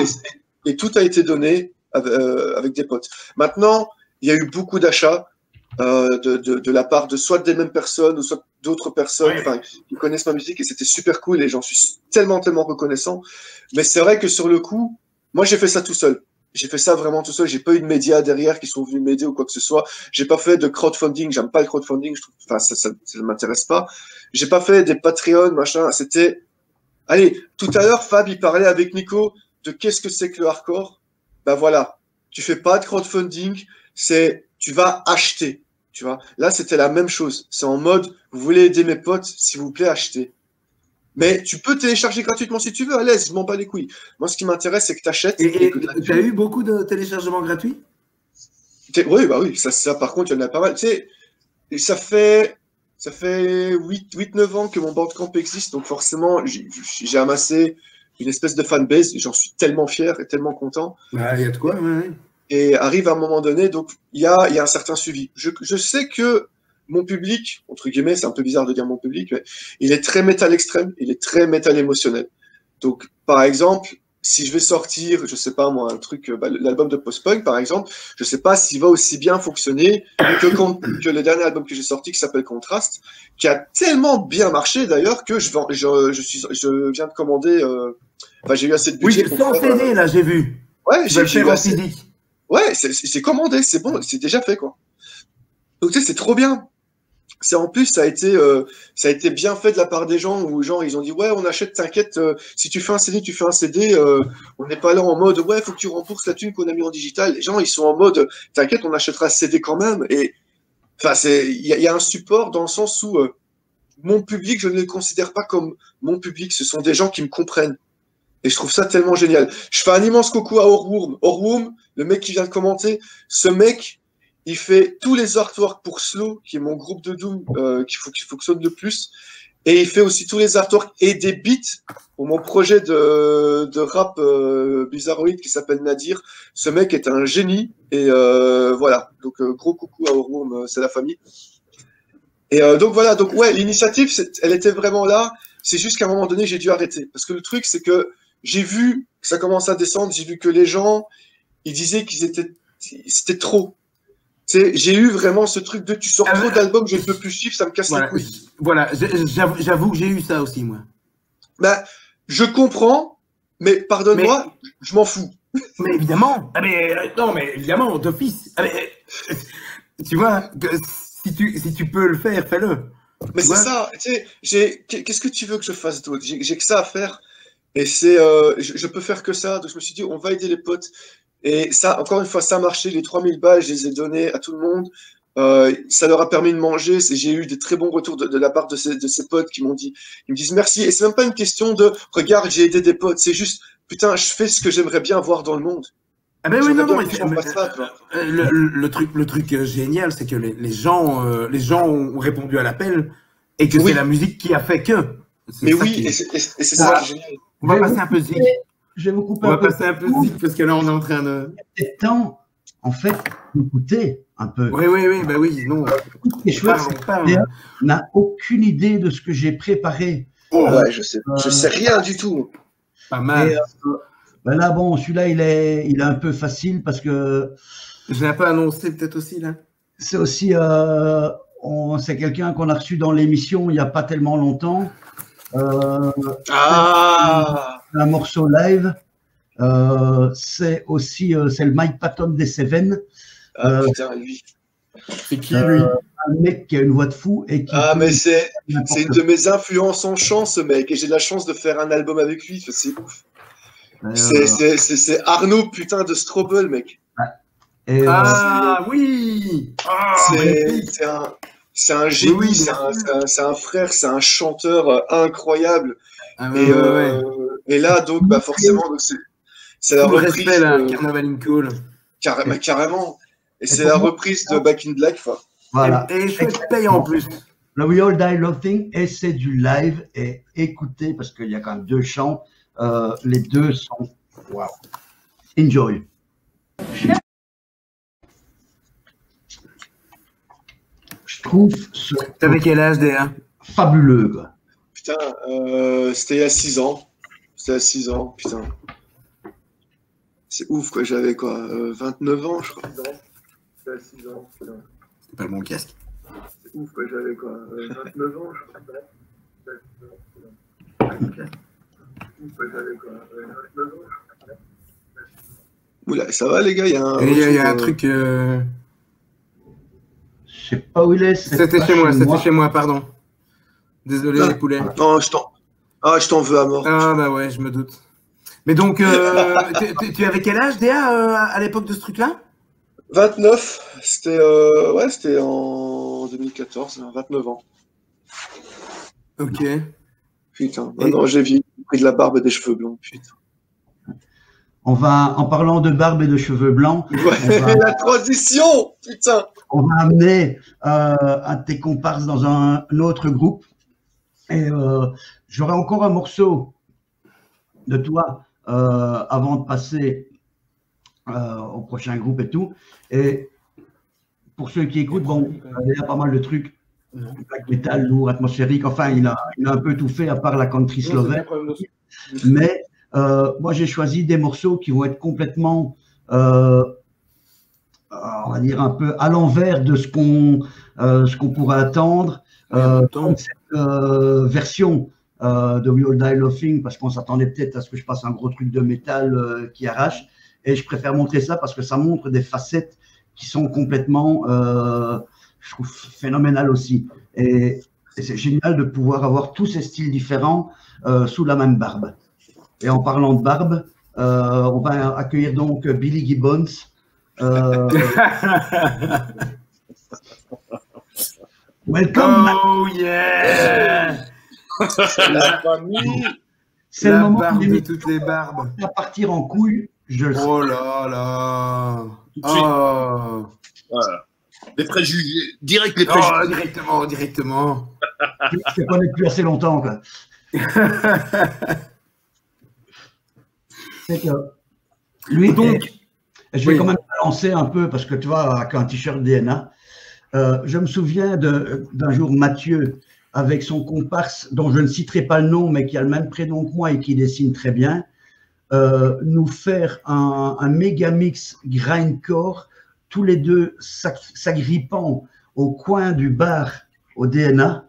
et tout a été donné avec des potes. Maintenant, il y a eu beaucoup d'achats de la part de soit des mêmes personnes ou soit d'autres personnes qui connaissent ma musique et c'était super cool et j'en suis tellement reconnaissant. Mais c'est vrai que sur le coup, moi j'ai fait ça tout seul. J'ai fait ça vraiment tout seul. J'ai pas eu de médias derrière qui sont venus m'aider ou quoi que ce soit. J'ai pas fait de crowdfunding. J'aime pas le crowdfunding. Je trouve, ça m'intéresse pas. J'ai pas fait des Patreon, machin. C'était, allez, tout à l'heure, Fab, il parlait avec Nico de qu'est-ce que c'est que le hardcore. Voilà. Tu fais pas de crowdfunding. Tu vas acheter. Tu vois. Là, c'était la même chose. C'est en mode, vous voulez aider mes potes, s'il vous plaît, achetez. Mais tu peux télécharger gratuitement si tu veux, à l'aise, je m'en bats les couilles. Moi, ce qui m'intéresse, c'est que tu achètes. Et tu as eu beaucoup de téléchargements gratuits? Oui, ça par contre, il y en a pas mal. Tu sais, ça fait 8-9 ans que mon Bandcamp existe, donc forcément, j'ai amassé une espèce de fanbase, et j'en suis tellement fier et tellement content. Il y a de quoi, ouais. Et arrive à un moment donné, donc il y a un certain suivi. Je sais que mon public, entre guillemets, c'est un peu bizarre de dire mon public, mais il est très métal extrême, il est très métal émotionnel. Donc, par exemple, si je vais sortir, je sais pas moi, un truc, l'album de post-punk, par exemple, je sais pas s'il va aussi bien fonctionner que le dernier album que j'ai sorti qui s'appelle Contrast, qui a tellement bien marché d'ailleurs que je viens de commander, j'ai eu assez de budget. Oui, sans CD, là, j'ai vu. Ouais, j'ai eu assez. Ouais, c'est commandé, c'est bon, c'est déjà fait, quoi. Donc, tu sais, c'est trop bien. C'est en plus, ça a été bien fait de la part des gens où genre ils ont dit ouais on achète, t'inquiète, si tu fais un CD, tu fais un CD, on n'est pas là en mode ouais faut que tu rembourses la thune qu'on a mis en digital. Les gens ils sont en mode t'inquiète on achètera ce CD quand même et enfin il y a un support dans le sens où mon public je ne le considère pas comme mon public, ce sont des gens qui me comprennent et je trouve ça tellement génial. Je fais un immense coucou à Orwoom, le mec qui vient de commenter, ce mec il fait tous les artworks pour Slow, qui est mon groupe de Doom qui fonctionne le plus. Et il fait aussi tous les artworks et des beats pour mon projet de rap bizarroïde qui s'appelle Nadir. Ce mec est un génie. Et voilà. Donc, gros coucou à Orwoom, c'est la famille. Et donc, voilà. Donc, ouais, l'initiative, elle était vraiment là. C'est juste qu'à un moment donné, j'ai dû arrêter. Parce que le truc, c'est que j'ai vu que ça commence à descendre. J'ai vu que les gens, ils disaient c'était trop. J'ai eu vraiment ce truc de tu sors trop d'albums, je ne peux plus suivre, ça me casse les couilles. Voilà, j'avoue que j'ai eu ça aussi, moi. Je comprends, mais pardonne-moi, je m'en fous. Mais évidemment, non, mais évidemment, d'office. Tu vois, si tu peux le faire, fais-le. Mais c'est ça, tu sais, qu'est-ce que tu veux que je fasse d'autre? J'ai que ça à faire. Et je peux faire que ça. Donc je me suis dit, on va aider les potes. Et ça, encore une fois, ça a marché. Les 3000 balles, je les ai donnés à tout le monde. Ça leur a permis de manger. J'ai eu des très bons retours de la part de ces potes qui m'ont dit, ils me disent merci. Et c'est même pas une question de regarde, j'ai aidé des potes. C'est juste, putain, je fais ce que j'aimerais bien voir dans le monde. Ah ben oui, non, mais le truc génial, c'est que les gens ont répondu à l'appel et que c'est la musique qui a fait que. Mais oui, et c'est ça qui est génial. On va passer un peu zik. Je vais vous couper on va passer un peu zik parce que là, on est en train de. C'est temps, en fait, d'écouter un peu. Oui, bah oui, non. C'est chouette, on n'a aucune idée de ce que j'ai préparé. Ouais, je sais rien du tout. Pas mal. Et, ben là, bon, celui-là, il est un peu facile parce que. Je l'ai un peu annoncé peut-être aussi, là. C'est aussi, c'est quelqu'un qu'on a reçu dans l'émission il n'y a pas tellement longtemps. Un morceau live. C'est aussi, c'est le Mike Patton des Seven. Putain, lui. C'est qui, lui? Un mec qui a une voix de fou et qui. Mais c'est une de mes influences en chant, ce mec. Et j'ai de la chance de faire un album avec lui. C'est ouf. C'est Arnaud, putain, de Strobel, mec. Et, oui. C'est un génie, oui, c'est un frère, c'est un chanteur incroyable. Et là, donc, bah, forcément, c'est la reprise. Respect, là, Carnival in Cool. Carrément. Et c'est la reprise de Back in Black. Voilà. Et je paye en plus. Le We All Die Laughing, et c'est du live. Et écoutez, parce qu'il y a quand même 2 chants. Les 2 sont wow. Enjoy. Je trouve ce. T'avais quel âge, DA? Fabuleux, quoi. Putain, c'était il y a 6 ans. C'était à 6 ans, putain. C'est ouf, quoi. J'avais quoi 29 ans, je crois. C'était à 6 ans, putain. C'est pas le bon casque. C'est ouf, quoi. J'avais quoi 29 ans, je crois. Oula, ça va les gars, il y a un truc. Je sais pas où il est. C'était chez moi, pardon. Désolé les poulets. Non, je t'en veux à mort. Ah bah ouais, je me doute. Mais donc, tu avais quel âge, DA, à l'époque de ce truc-là? 29. C'était en 2014, 29 ans. Ok. Putain, maintenant j'ai pris de la barbe et des cheveux blancs, putain. En parlant de barbe et de cheveux blancs, la transition, putain. On va amener un de tes comparses dans un autre groupe. Et j'aurai encore un morceau de toi avant de passer au prochain groupe et tout. Et pour ceux qui écoutent, bon, il y a pas mal de trucs. Black metal, lourd, atmosphérique, enfin, il a un peu tout fait à part la country slovène. Mais moi, j'ai choisi des morceaux qui vont être complètement, on va dire, un peu à l'envers de ce qu'on pourrait attendre. Comme cette version de We All Die Laughing, parce qu'on s'attendait peut-être à ce que je passe un gros truc de métal qui arrache. Et je préfère montrer ça parce que ça montre des facettes qui sont complètement, je trouve, phénoménales aussi. Et c'est génial de pouvoir avoir tous ces styles différents sous la même barbe. Et en parlant de barbe, on va accueillir donc Billy Gibbons. Welcome. Oh yeah. La famille. C'est le moment de toutes les barbes. À partir en couille, je le sais. Oh là là. Oh. Voilà. Les préjugés, direct les préjugés. Directement. Je ne connais plus assez longtemps, quoi. C'est que lui, donc, je vais quand même lancer un peu parce que tu vois, avec un t-shirt DNA, je me souviens d'un jour Mathieu avec son comparse, dont je ne citerai pas le nom, mais qui a le même prénom que moi et qui dessine très bien, nous faire un méga mix grindcore, tous les deux s'agrippant au coin du bar au DNA,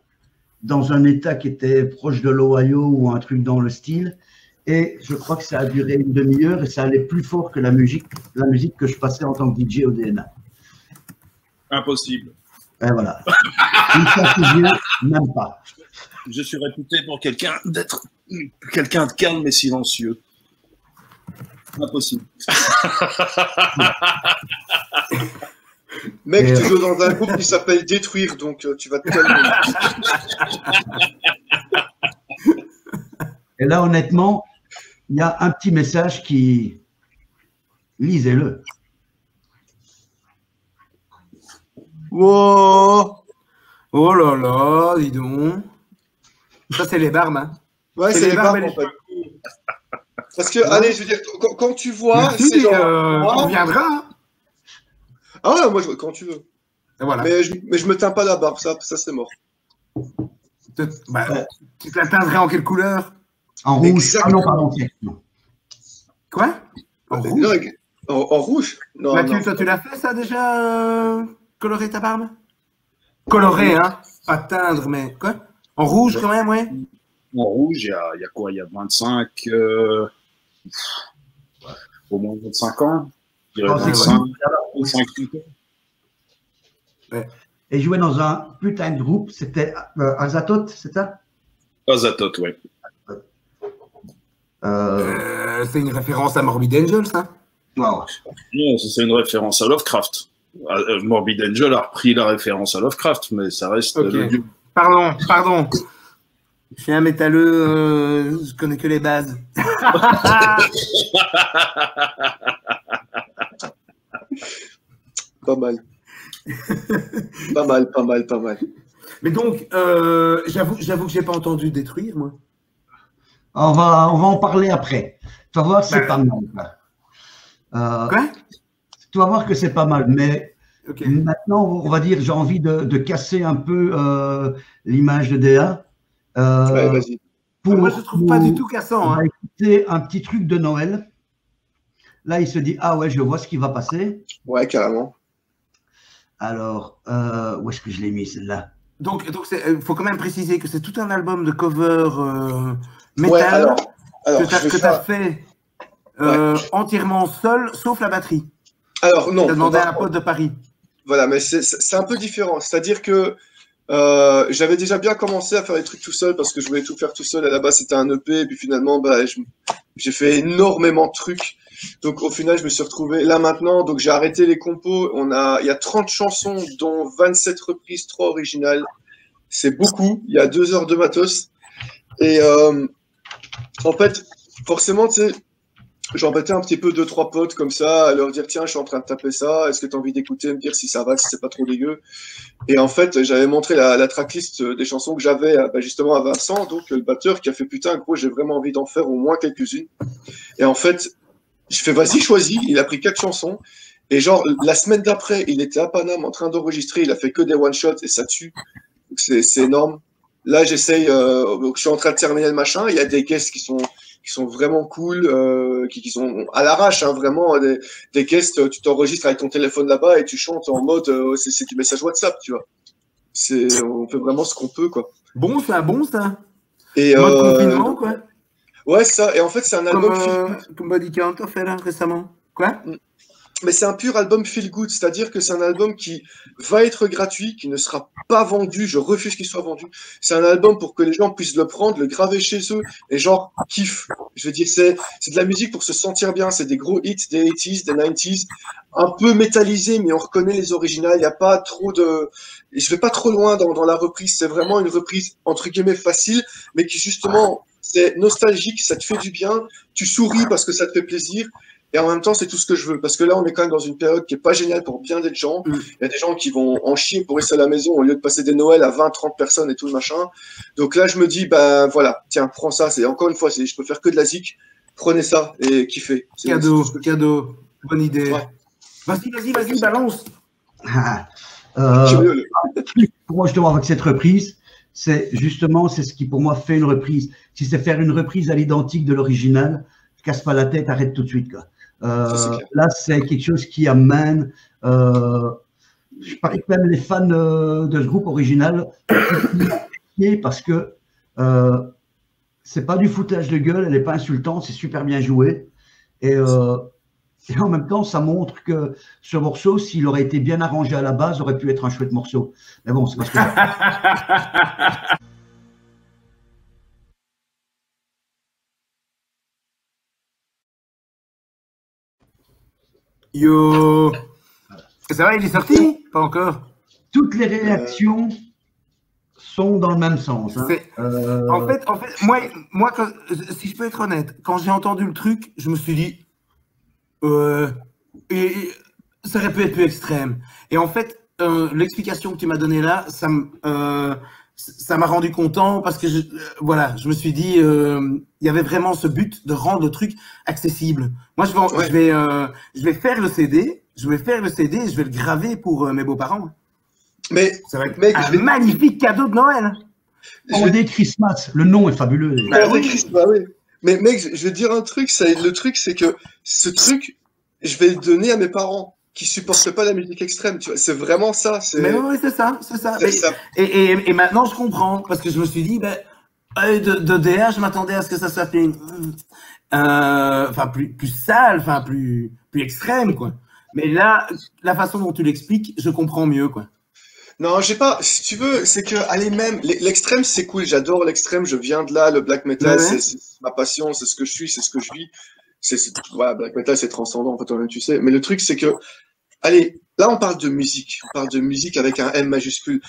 dans un état qui était proche de l'Ohio ou un truc dans le style. Et je crois que ça a duré une demi-heure et ça allait plus fort que la musique que je passais en tant que DJ au DNA. Impossible. Et voilà. Une fois que je viens, même pas. Je suis réputé pour quelqu'un d'être quelqu'un de calme et silencieux. Impossible. Mec, tu joues dans un groupe qui s'appelle Détruire, donc tu vas te calmer. Et là, honnêtement, il y a un petit message qui... Lisez-le. Wow. Oh là là, dis donc. Ça, c'est les barbes. Hein. Ouais, c'est les barbes, en fait. Parce que, allez, je veux dire, quand tu vois, merci, c'est genre... on viendra. Hein. Ah ouais, moi, quand tu veux. Et voilà. Mais je me teins pas la barbe, ça c'est mort. Bah, tu te la teindrais en quelle couleur? En rouge. Exactement. Ah non, pardon. Quoi? En rouge? Non, en rouge? Non, Mathieu, non. toi, tu l'as fait, ça, déjà colorer ta barbe? Colorer, hein? Pas teindre, mais quoi? En rouge, quand même, ouais? En rouge, il y a quoi? Il y a 25... au moins 25 ans. Je dirais Oh, c'est 25, cool. 25 ans. Et jouer dans un putain de groupe, c'était Azathoth, c'est ça? Azathoth, ouais. C'est une référence à Morbid Angel, ça? Wow. Non, c'est une référence à Lovecraft. Morbid Angel a repris la référence à Lovecraft, mais ça reste Ok. le dieu. Pardon. Je suis un métalleux, je connais que les bases. Pas mal. Pas mal. Mais donc, j'avoue que j'ai pas entendu Détruire, moi. On va en parler après. Tu vas voir, c'est Bah, pas mal. Quoi? Tu vas voir que c'est pas mal, mais Ok. maintenant, on va dire, j'ai envie de casser un peu l'image de DA. Ouais, vas-y. Moi, je trouve pas du tout cassant. On va Hein. écouter un petit truc de Noël. Là, il se dit, ah ouais, je vois ce qui va passer. Ouais, carrément. Alors, où est-ce que je l'ai mis, celle-là? Donc, il faut quand même préciser que c'est tout un album de cover métal Ouais, alors que je tu vais as faire... fait entièrement seul, sauf la batterie. Alors, non. Tu as demandé à un pote de Paris. Voilà, mais c'est un peu différent. C'est-à-dire que j'avais déjà bien commencé à faire les trucs tout seul parce que je voulais tout faire tout seul. À la base, c'était un EP, et puis finalement, bah, j'ai fait énormément de trucs. Donc, au final, je me suis retrouvé là maintenant. Donc, j'ai arrêté les compos. Il y a 30 chansons, dont 27 reprises, 3 originales. C'est beaucoup. Il y a 2 heures de matos. Et en fait, forcément, tu sais, j'embêtais un petit peu 2-3 potes comme ça, à leur dire tiens, je suis en train de taper ça, est-ce que tu as envie d'écouter, me dire si ça va, si c'est pas trop dégueu. Et en fait, j'avais montré la tracklist des chansons que j'avais justement à Vincent, donc le batteur, qui a fait putain, gros, j'ai vraiment envie d'en faire au moins quelques-unes. Et en fait, je fais vas-y, choisis. Il a pris 4 chansons. Et genre, la semaine d'après, il était à Paname en train d'enregistrer, il a fait que des one-shots et ça tue. Donc c'est énorme. Là, j'essaye, donc je suis en train de terminer le machin. Il y a des guests qui sont vraiment cool, qui sont à l'arrache, hein, vraiment des guests. Tu t'enregistres avec ton téléphone là-bas et tu chantes en mode c'est du message WhatsApp, tu vois. On fait vraiment ce qu'on peut, quoi. Bon, ça. Et Mode confinement, quoi. ouais, ça. Et en fait, c'est un album Comme Body Count a fait là récemment. Quoi? mais c'est un pur album feel good, c'est-à-dire que c'est un album qui va être gratuit, qui ne sera pas vendu, je refuse qu'il soit vendu. C'est un album pour que les gens puissent le prendre, le graver chez eux, et genre, kiff. Je veux dire, c'est de la musique pour se sentir bien, c'est des gros hits des 80s, des 90s, un peu métallisés, mais on reconnaît les originales, il n'y a pas trop de... Et je vais pas trop loin dans la reprise, c'est vraiment une reprise, entre guillemets, facile, mais qui justement, c'est nostalgique, ça te fait du bien, tu souris parce que ça te fait plaisir, et en même temps, c'est tout ce que je veux. Parce que là, on est quand même dans une période qui est pas géniale pour bien des gens. Il y a des gens qui vont en chier pour rester à la maison au lieu de passer des Noëls à 20, 30 personnes et tout le machin. Donc là, je me dis, ben voilà, tiens, prends ça. C'est encore une fois, je peux faire que de la zik. Prenez ça et kiffez. Cadeau. Bonne idée. Ouais. Vas-y, balance. Pour moi, justement, avec cette reprise, c'est ce qui, pour moi, fait une reprise. Si c'est faire une reprise à l'identique de l'original, casse pas la tête, arrête tout de suite, quoi. Là, c'est quelque chose qui amène. Je parie que même les fans de ce groupe original, parce que c'est pas du foutage de gueule, elle n'est pas insultante, c'est super bien joué. Et en même temps, ça montre que ce morceau, s'il aurait été bien arrangé à la base, aurait pu être un chouette morceau. Mais bon, c'est parce que. Yo. Ça va, il est sorti? Pas encore. Toutes les réactions sont dans le même sens. Hein. En fait, moi si je peux être honnête, quand j'ai entendu le truc, je me suis dit, et ça aurait pu être plus extrême. Et en fait, l'explication que tu m'as donnée là, ça m'a rendu content parce que voilà, je me suis dit, il y avait vraiment ce but de rendre le truc accessible. Moi, je vais faire le CD, je vais le graver pour mes beaux-parents. Mais, ça va être mec, magnifique cadeau de Noël. Pandé Christmas, le nom est fabuleux. Pandé Christmas, oui. Mais mec, je vais te dire un truc, le truc, c'est que ce truc, je vais le donner à mes parents qui supportent pas la musique extrême, tu vois. C'est vraiment ça. Mais oui, c'est ça. Et maintenant, je comprends, parce que je me suis dit, de DA, je m'attendais à ce que ça soit plus sale, plus extrême, quoi. Mais là, la façon dont tu l'expliques, je comprends mieux, quoi. Non, j'ai pas, si tu veux, c'est que, allez, même, l'extrême, c'est cool, j'adore l'extrême, je viens de là, le black metal, c'est ma passion, c'est ce que je suis, c'est ce que je vis. Voilà, black metal, c'est transcendant, en fait, toi-même, tu sais. Mais le truc, c'est que, allez, là, on parle de musique avec un M majuscule.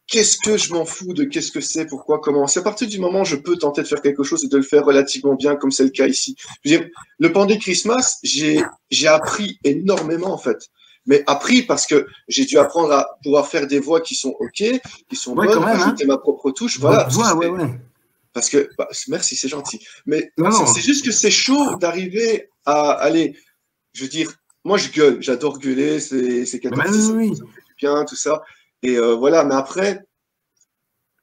Qu'est-ce que je m'en fous de qu'est-ce que c'est, pourquoi, comment. C'est à partir du moment où je peux tenter de faire quelque chose et de le faire relativement bien, comme c'est le cas ici. Je veux dire, le Pandé Christmas, j'ai appris énormément, en fait. Mais appris parce que j'ai dû apprendre à pouvoir faire des voix qui sont OK, qui sont bonnes, ajouter ma propre touche. Voilà. Parce que, merci, c'est gentil. Mais c'est juste que c'est chaud d'arriver à aller, je veux dire, moi je gueule, j'adore gueuler, c'est cathartique, bien, tout ça. Et voilà, mais après,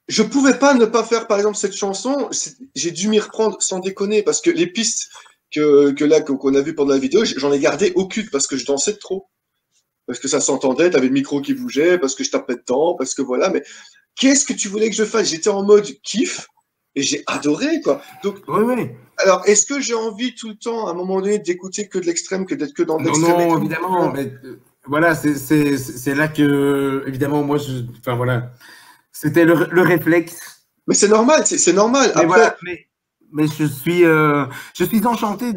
je pouvais pas ne pas faire, par exemple, cette chanson, j'ai dû m'y reprendre sans déconner, parce que les pistes qu'on a vues pendant la vidéo, j'en ai gardé aucune, parce que je dansais trop. Parce que ça s'entendait, t'avais le micro qui bougeait, parce que je tapais dedans, parce que voilà, mais qu'est-ce que tu voulais que je fasse? J'étais en mode kiff, et j'ai adoré, quoi. Donc, alors, est-ce que j'ai envie tout le temps, à un moment donné, d'écouter que de l'extrême, que d'être que dans l'extrême? Non, évidemment, mais voilà, c'est là que, évidemment, moi, enfin voilà, c'était le réflexe. Mais c'est normal, c'est normal. Mais après, voilà, mais je suis enchanté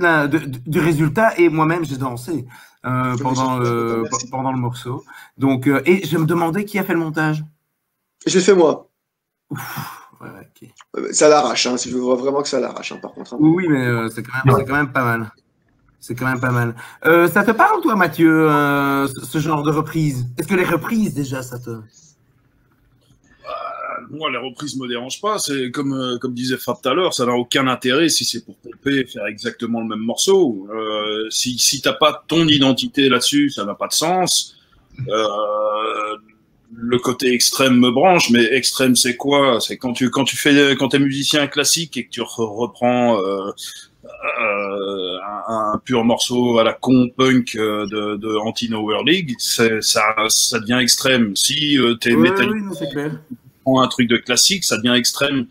du résultat, et moi-même, j'ai dansé. Pendant le morceau. Donc, et je me demandais qui a fait le montage. J'ai fait moi. Okay. Ça l'arrache, hein, si je vois vraiment que ça l'arrache, hein, par contre. Hein. Oui, mais c'est quand même pas mal. C'est quand même pas mal. Ça te parle, toi, Mathieu, ce genre de reprise? Est-ce que les reprises, déjà, ça te... Moi, les reprises me dérangent pas. C'est comme disait Fab tout à l'heure, ça n'a aucun intérêt si c'est pour pomper et faire exactement le même morceau. Si t'as pas ton identité là-dessus, ça n'a pas de sens. Le côté extrême me branche, mais extrême, c'est quoi? C'est quand t'es musicien classique et que tu reprends un pur morceau à la con punk de Anti-Nowhere League, ça devient extrême. Si t'es métallique, c'est clair. Un truc de classique, ça devient extrême.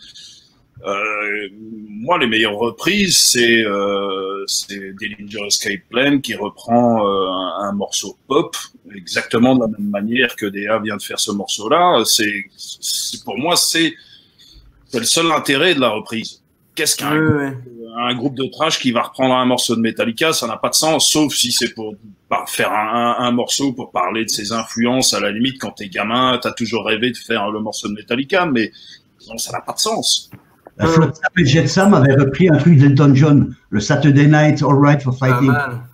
Moi, les meilleures reprises, c'est Dillinger Escape Plan qui reprend un morceau pop exactement de la même manière que DA vient de faire ce morceau-là. Pour moi, c'est le seul intérêt de la reprise. Qu'est-ce qu'un groupe de thrash qui va reprendre un morceau de Metallica, ça n'a pas de sens, sauf si c'est pour faire un morceau pour parler de ses influences. À la limite, quand t'es gamin, t'as toujours rêvé de faire le morceau de Metallica, mais non, ça n'a pas de sens. La flotte Jetsam avait repris un truc d'Elton John, le Saturday Night All Right for Fighting.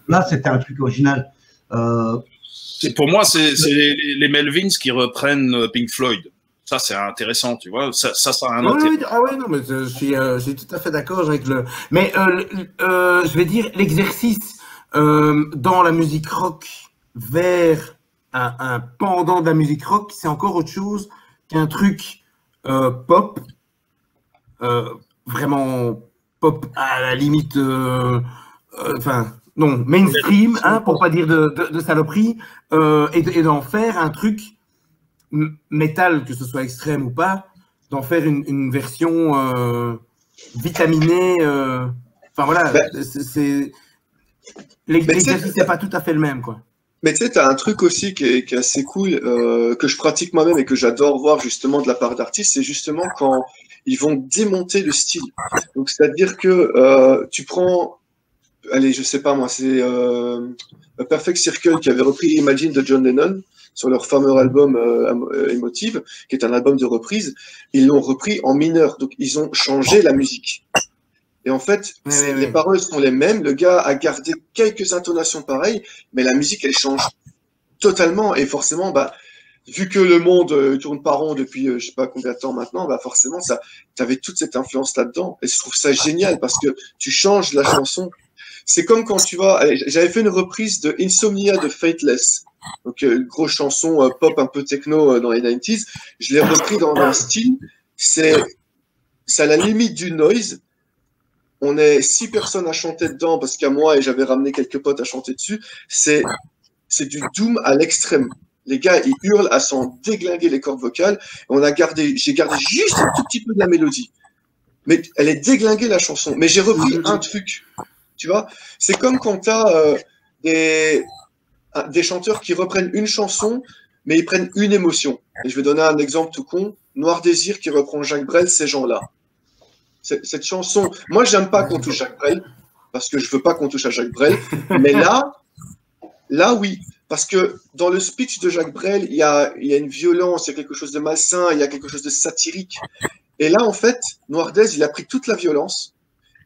Là, c'était un truc original. Pour moi, c'est les Melvins qui reprennent Pink Floyd. Ça, c'est intéressant, tu vois. Ça a un intérêt. Oui, non, mais je suis tout à fait d'accord avec le. Mais je vais dire l'exercice dans la musique rock vers un pendant de la musique rock, c'est encore autre chose qu'un truc pop, vraiment pop à la limite, enfin non mainstream, hein, pour pas dire de saloperie, et d'en faire un truc métal, que ce soit extrême ou pas, d'en faire une version vitaminée. Enfin voilà, l'exercice n'est pas tout à fait le même, quoi. Mais tu sais, tu as un truc aussi qui est assez cool, que je pratique moi-même et que j'adore voir justement de la part d'artistes, c'est justement quand ils vont démonter le style. Donc c'est-à-dire que tu prends allez, je sais pas moi, c'est A Perfect Circle qui avait repris Imagine de John Lennon sur leur fameux album Emotive, qui est un album de reprise. Ils l'ont repris en mineur, donc ils ont changé la musique. Et en fait, les paroles sont les mêmes. Le gars a gardé quelques intonations pareilles, mais la musique, elle change totalement. Et forcément, bah, vu que le monde tourne pas rond depuis je sais pas combien de temps maintenant, bah forcément, tu avais toute cette influence là-dedans. Et je trouve ça génial parce que tu changes la chanson. C'est comme quand tu vas... J'avais fait une reprise de Insomnia de Fateless. Donc, une grosse chanson pop un peu techno dans les 90s. Je l'ai repris dans un style. C'est à la limite du noise. On est 6 personnes à chanter dedans parce qu'à moi, et j'avais ramené quelques potes à chanter dessus. C'est du doom à l'extrême. Les gars, ils hurlent à s'en déglinguer les cordes vocales. J'ai gardé juste un tout petit peu de la mélodie. Mais elle est déglinguée, la chanson. Mais j'ai repris un truc. Tu vois, c'est comme quand tu as des chanteurs qui reprennent une chanson, mais ils prennent une émotion. Et je vais donner un exemple tout con. Noir Désir qui reprend Jacques Brel, ces gens-là. Cette chanson, moi, j'aime pas qu'on touche Jacques Brel, parce que je veux pas qu'on touche à Jacques Brel. Mais là, oui. Parce que dans le speech de Jacques Brel, il y a une violence, il y a quelque chose de malsain, il y a quelque chose de satirique. Et là, en fait, Noir Désir, il a pris toute la violence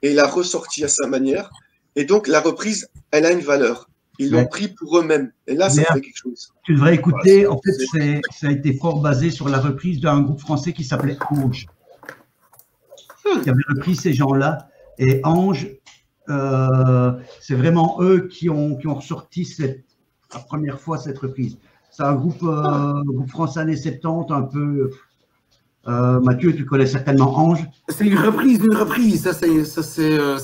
et il a ressorti à sa manière. Et donc, la reprise, elle a une valeur. Ils l'ont pris pour eux-mêmes. Et là, ça fait quelque chose. Tu devrais écouter. En fait, ça a été fort basé sur la reprise d'un groupe français qui s'appelait Ange. Qui avait repris ces gens-là. Et Ange, c'est vraiment eux qui ont ressorti la première fois cette reprise. C'est un groupe français années 70, un peu... Mathieu, tu connais certainement Ange. C'est une reprise d'une reprise. Ça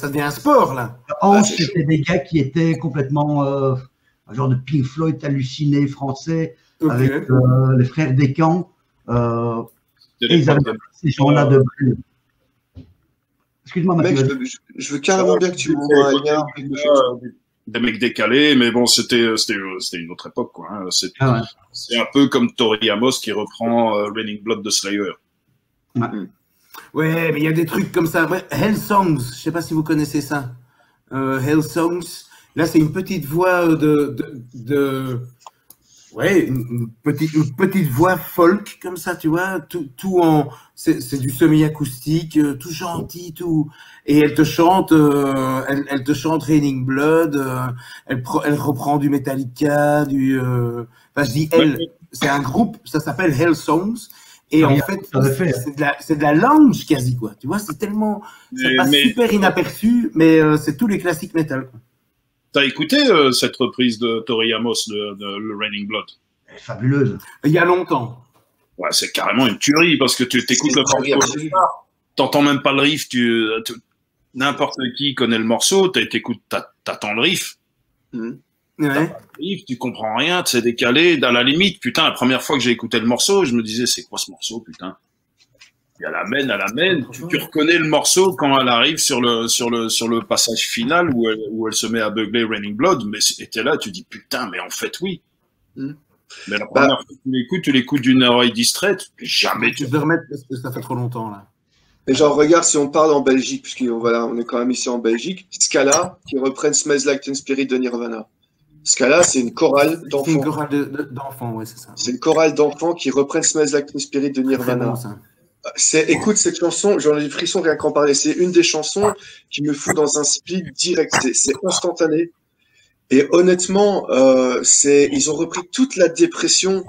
devient un sport, là. Ange, c'était des gars qui étaient complètement un genre de Pink Floyd halluciné français, avec les frères Descamps. Et ils avaient ces gens-là de Brel. Excuse-moi, Mathieu. Mec, je veux carrément bien que tu m'envoies un lien. Des mecs décalés, mais bon, c'était une autre époque, quoi. Hein. C'est un peu comme Tori Amos qui reprend Raining Blood de Slayer. Ouais, mais il y a des trucs comme ça. Ouais, Hell Songs, je sais pas si vous connaissez ça. Hell Songs, là c'est une petite voix ouais, une petite voix folk comme ça, tu vois, c'est du semi-acoustique, tout gentil, tout, et elle te chante Raining Blood, elle reprend du Metallica, enfin je dis elle, c'est un groupe, ça s'appelle Hell Songs. Et en fait, c'est de la lounge quasi, quoi. Tu vois, c'est tellement... C'est pas super inaperçu, mais c'est tous les classiques métal, quoi. T'as écouté cette reprise de Tori Amos de Raining Blood? Elle est fabuleuse. Il y a longtemps. Ouais, c'est carrément une tuerie, parce que tu t'écoutes le morceau, t'entends même pas le riff, n'importe qui connaît le morceau, t'attends le riff. Ouais. Tu comprends rien, c'est décalé. À la limite, putain, la première fois que j'ai écouté le morceau, je me disais, c'est quoi ce morceau, putain? Et elle amène. Tu reconnais le morceau quand elle arrive sur le passage final où elle se met à beugler Raining Blood, mais t'es là, tu dis, putain, mais en fait, oui. Mais la première fois que tu l'écoutes d'une oreille distraite, jamais tu peux remettre parce que ça fait trop longtemps, là. Et genre, regarde, si on parle en Belgique, puisqu'on est quand même ici en Belgique, Scala, qui reprennent Smells Like Teen Spirit de Nirvana. Scala, c'est une chorale d'enfants. C'est une chorale d'enfants, ouais, c'est ça. C'est une chorale d'enfants qui reprennent Smells Like Teen Spirit de Nirvana. Écoute cette chanson, j'en ai des frissons rien qu'en parler. C'est une des chansons qui me fout dans un split direct. C'est instantané. Et honnêtement, ils ont repris toute la dépression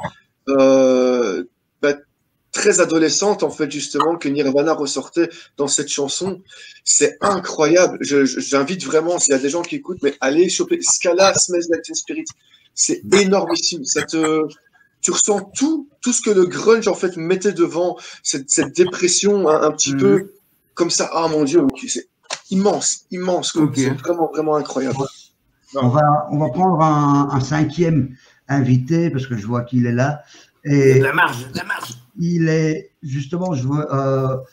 très adolescente, en fait, justement, que Nirvana ressortait dans cette chanson. C'est incroyable. J'invite vraiment, s'il y a des gens qui écoutent, mais allez choper Scala, Smells Like Teen Spirit. C'est énormissime. Tu ressens tout ce que le grunge, en fait, mettait devant, cette dépression un petit peu comme ça. Ah, mon Dieu, c'est immense. Okay. C'est vraiment, vraiment incroyable. On va prendre un cinquième invité, parce que je vois qu'il est là. Et la marge. Il est, justement, je vois,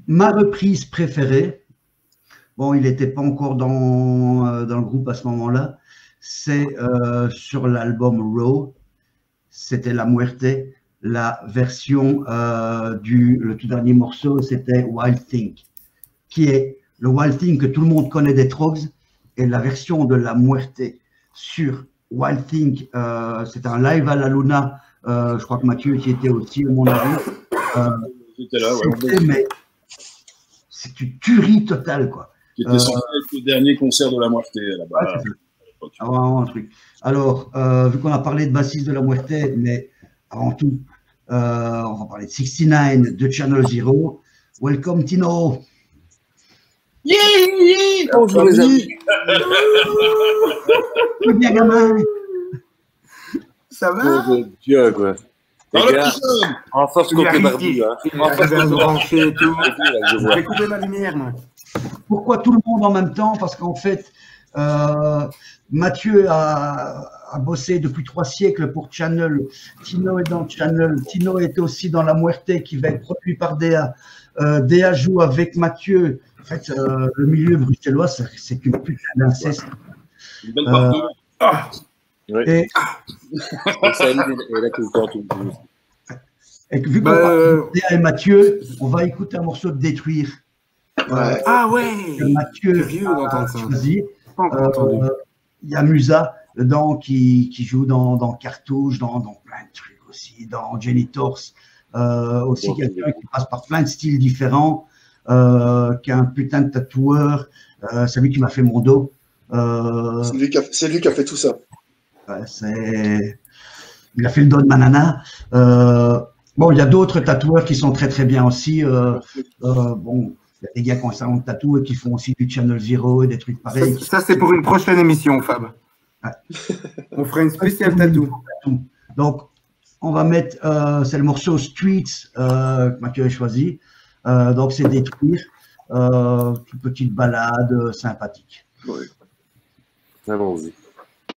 ma reprise préférée. Bon, il n'était pas encore dans le groupe à ce moment-là. C'est sur l'album Raw. C'était La Muerte. La version le tout dernier morceau, c'était Wild Thing. Qui est le Wild Thing que tout le monde connaît des Trogs, et la version de La Muerte sur Wild Thing, c'était un live à la Luna. Je crois que Mathieu qui était aussi, à mon avis. J'étais là, ouais. Mais c'est une tuerie totale, quoi. C'était sans doute le dernier concert de La Muerte là-bas. Ouais, vraiment un truc. Alors, vu qu'on a parlé de bassiste de La Muerte, mais avant tout, on va parler de 69, de Channel Zero. Welcome, Tino. Yeah, yeah. Bonjour les amis. Tout bien, gamin. Ça va? Oh, Dieu, quoi. Dans Les le gars, prison. en force contre les barbus, hein. Il arrive à se brancher et tout. Je Je vois. vais couper ma lumière, moi. Pourquoi tout le monde en même temps? Parce qu'en fait, Mathieu a bossé depuis 3 siècles pour Channel. Tino est dans Channel. Tino est aussi dans La Muerte qui va être produit par DA. DA joue avec Mathieu. En fait, le milieu bruxellois, c'est une putain d'inceste. Une belle partie. Oui. Et, Salut, et là, tout le temps, tout le temps. et vu qu'on parle de DA et Mathieu, on va écouter un morceau de Détruire. Ouais. Ah ouais! Que Mathieu C'est vieux d'entendre ça. choisi. Pas encore entendu. Il y a Musa dedans qui joue dans Cartouche, dans plein de trucs aussi, dans Genitors. Aussi Bon, quelqu'un qui passe par plein de styles différents, qui a un putain de tatoueur. C'est lui qui m'a fait mon dos. C'est lui qui a fait tout ça. Il a fait le dos de Manana. Bon, il y a d'autres tatoueurs qui sont très très bien aussi. Bon, il y a des gars qui ont un salon de tatou et qui font aussi du Channel Zero et des trucs pareils. Ça, c'est pour une prochaine émission, Fab. Ouais. On fera une spéciale tatou. Donc, on va mettre, c'est le morceau Streets que Mathieu a choisi. Donc, c'est Détruire. Une petite balade sympathique. Ouais. Allons-y.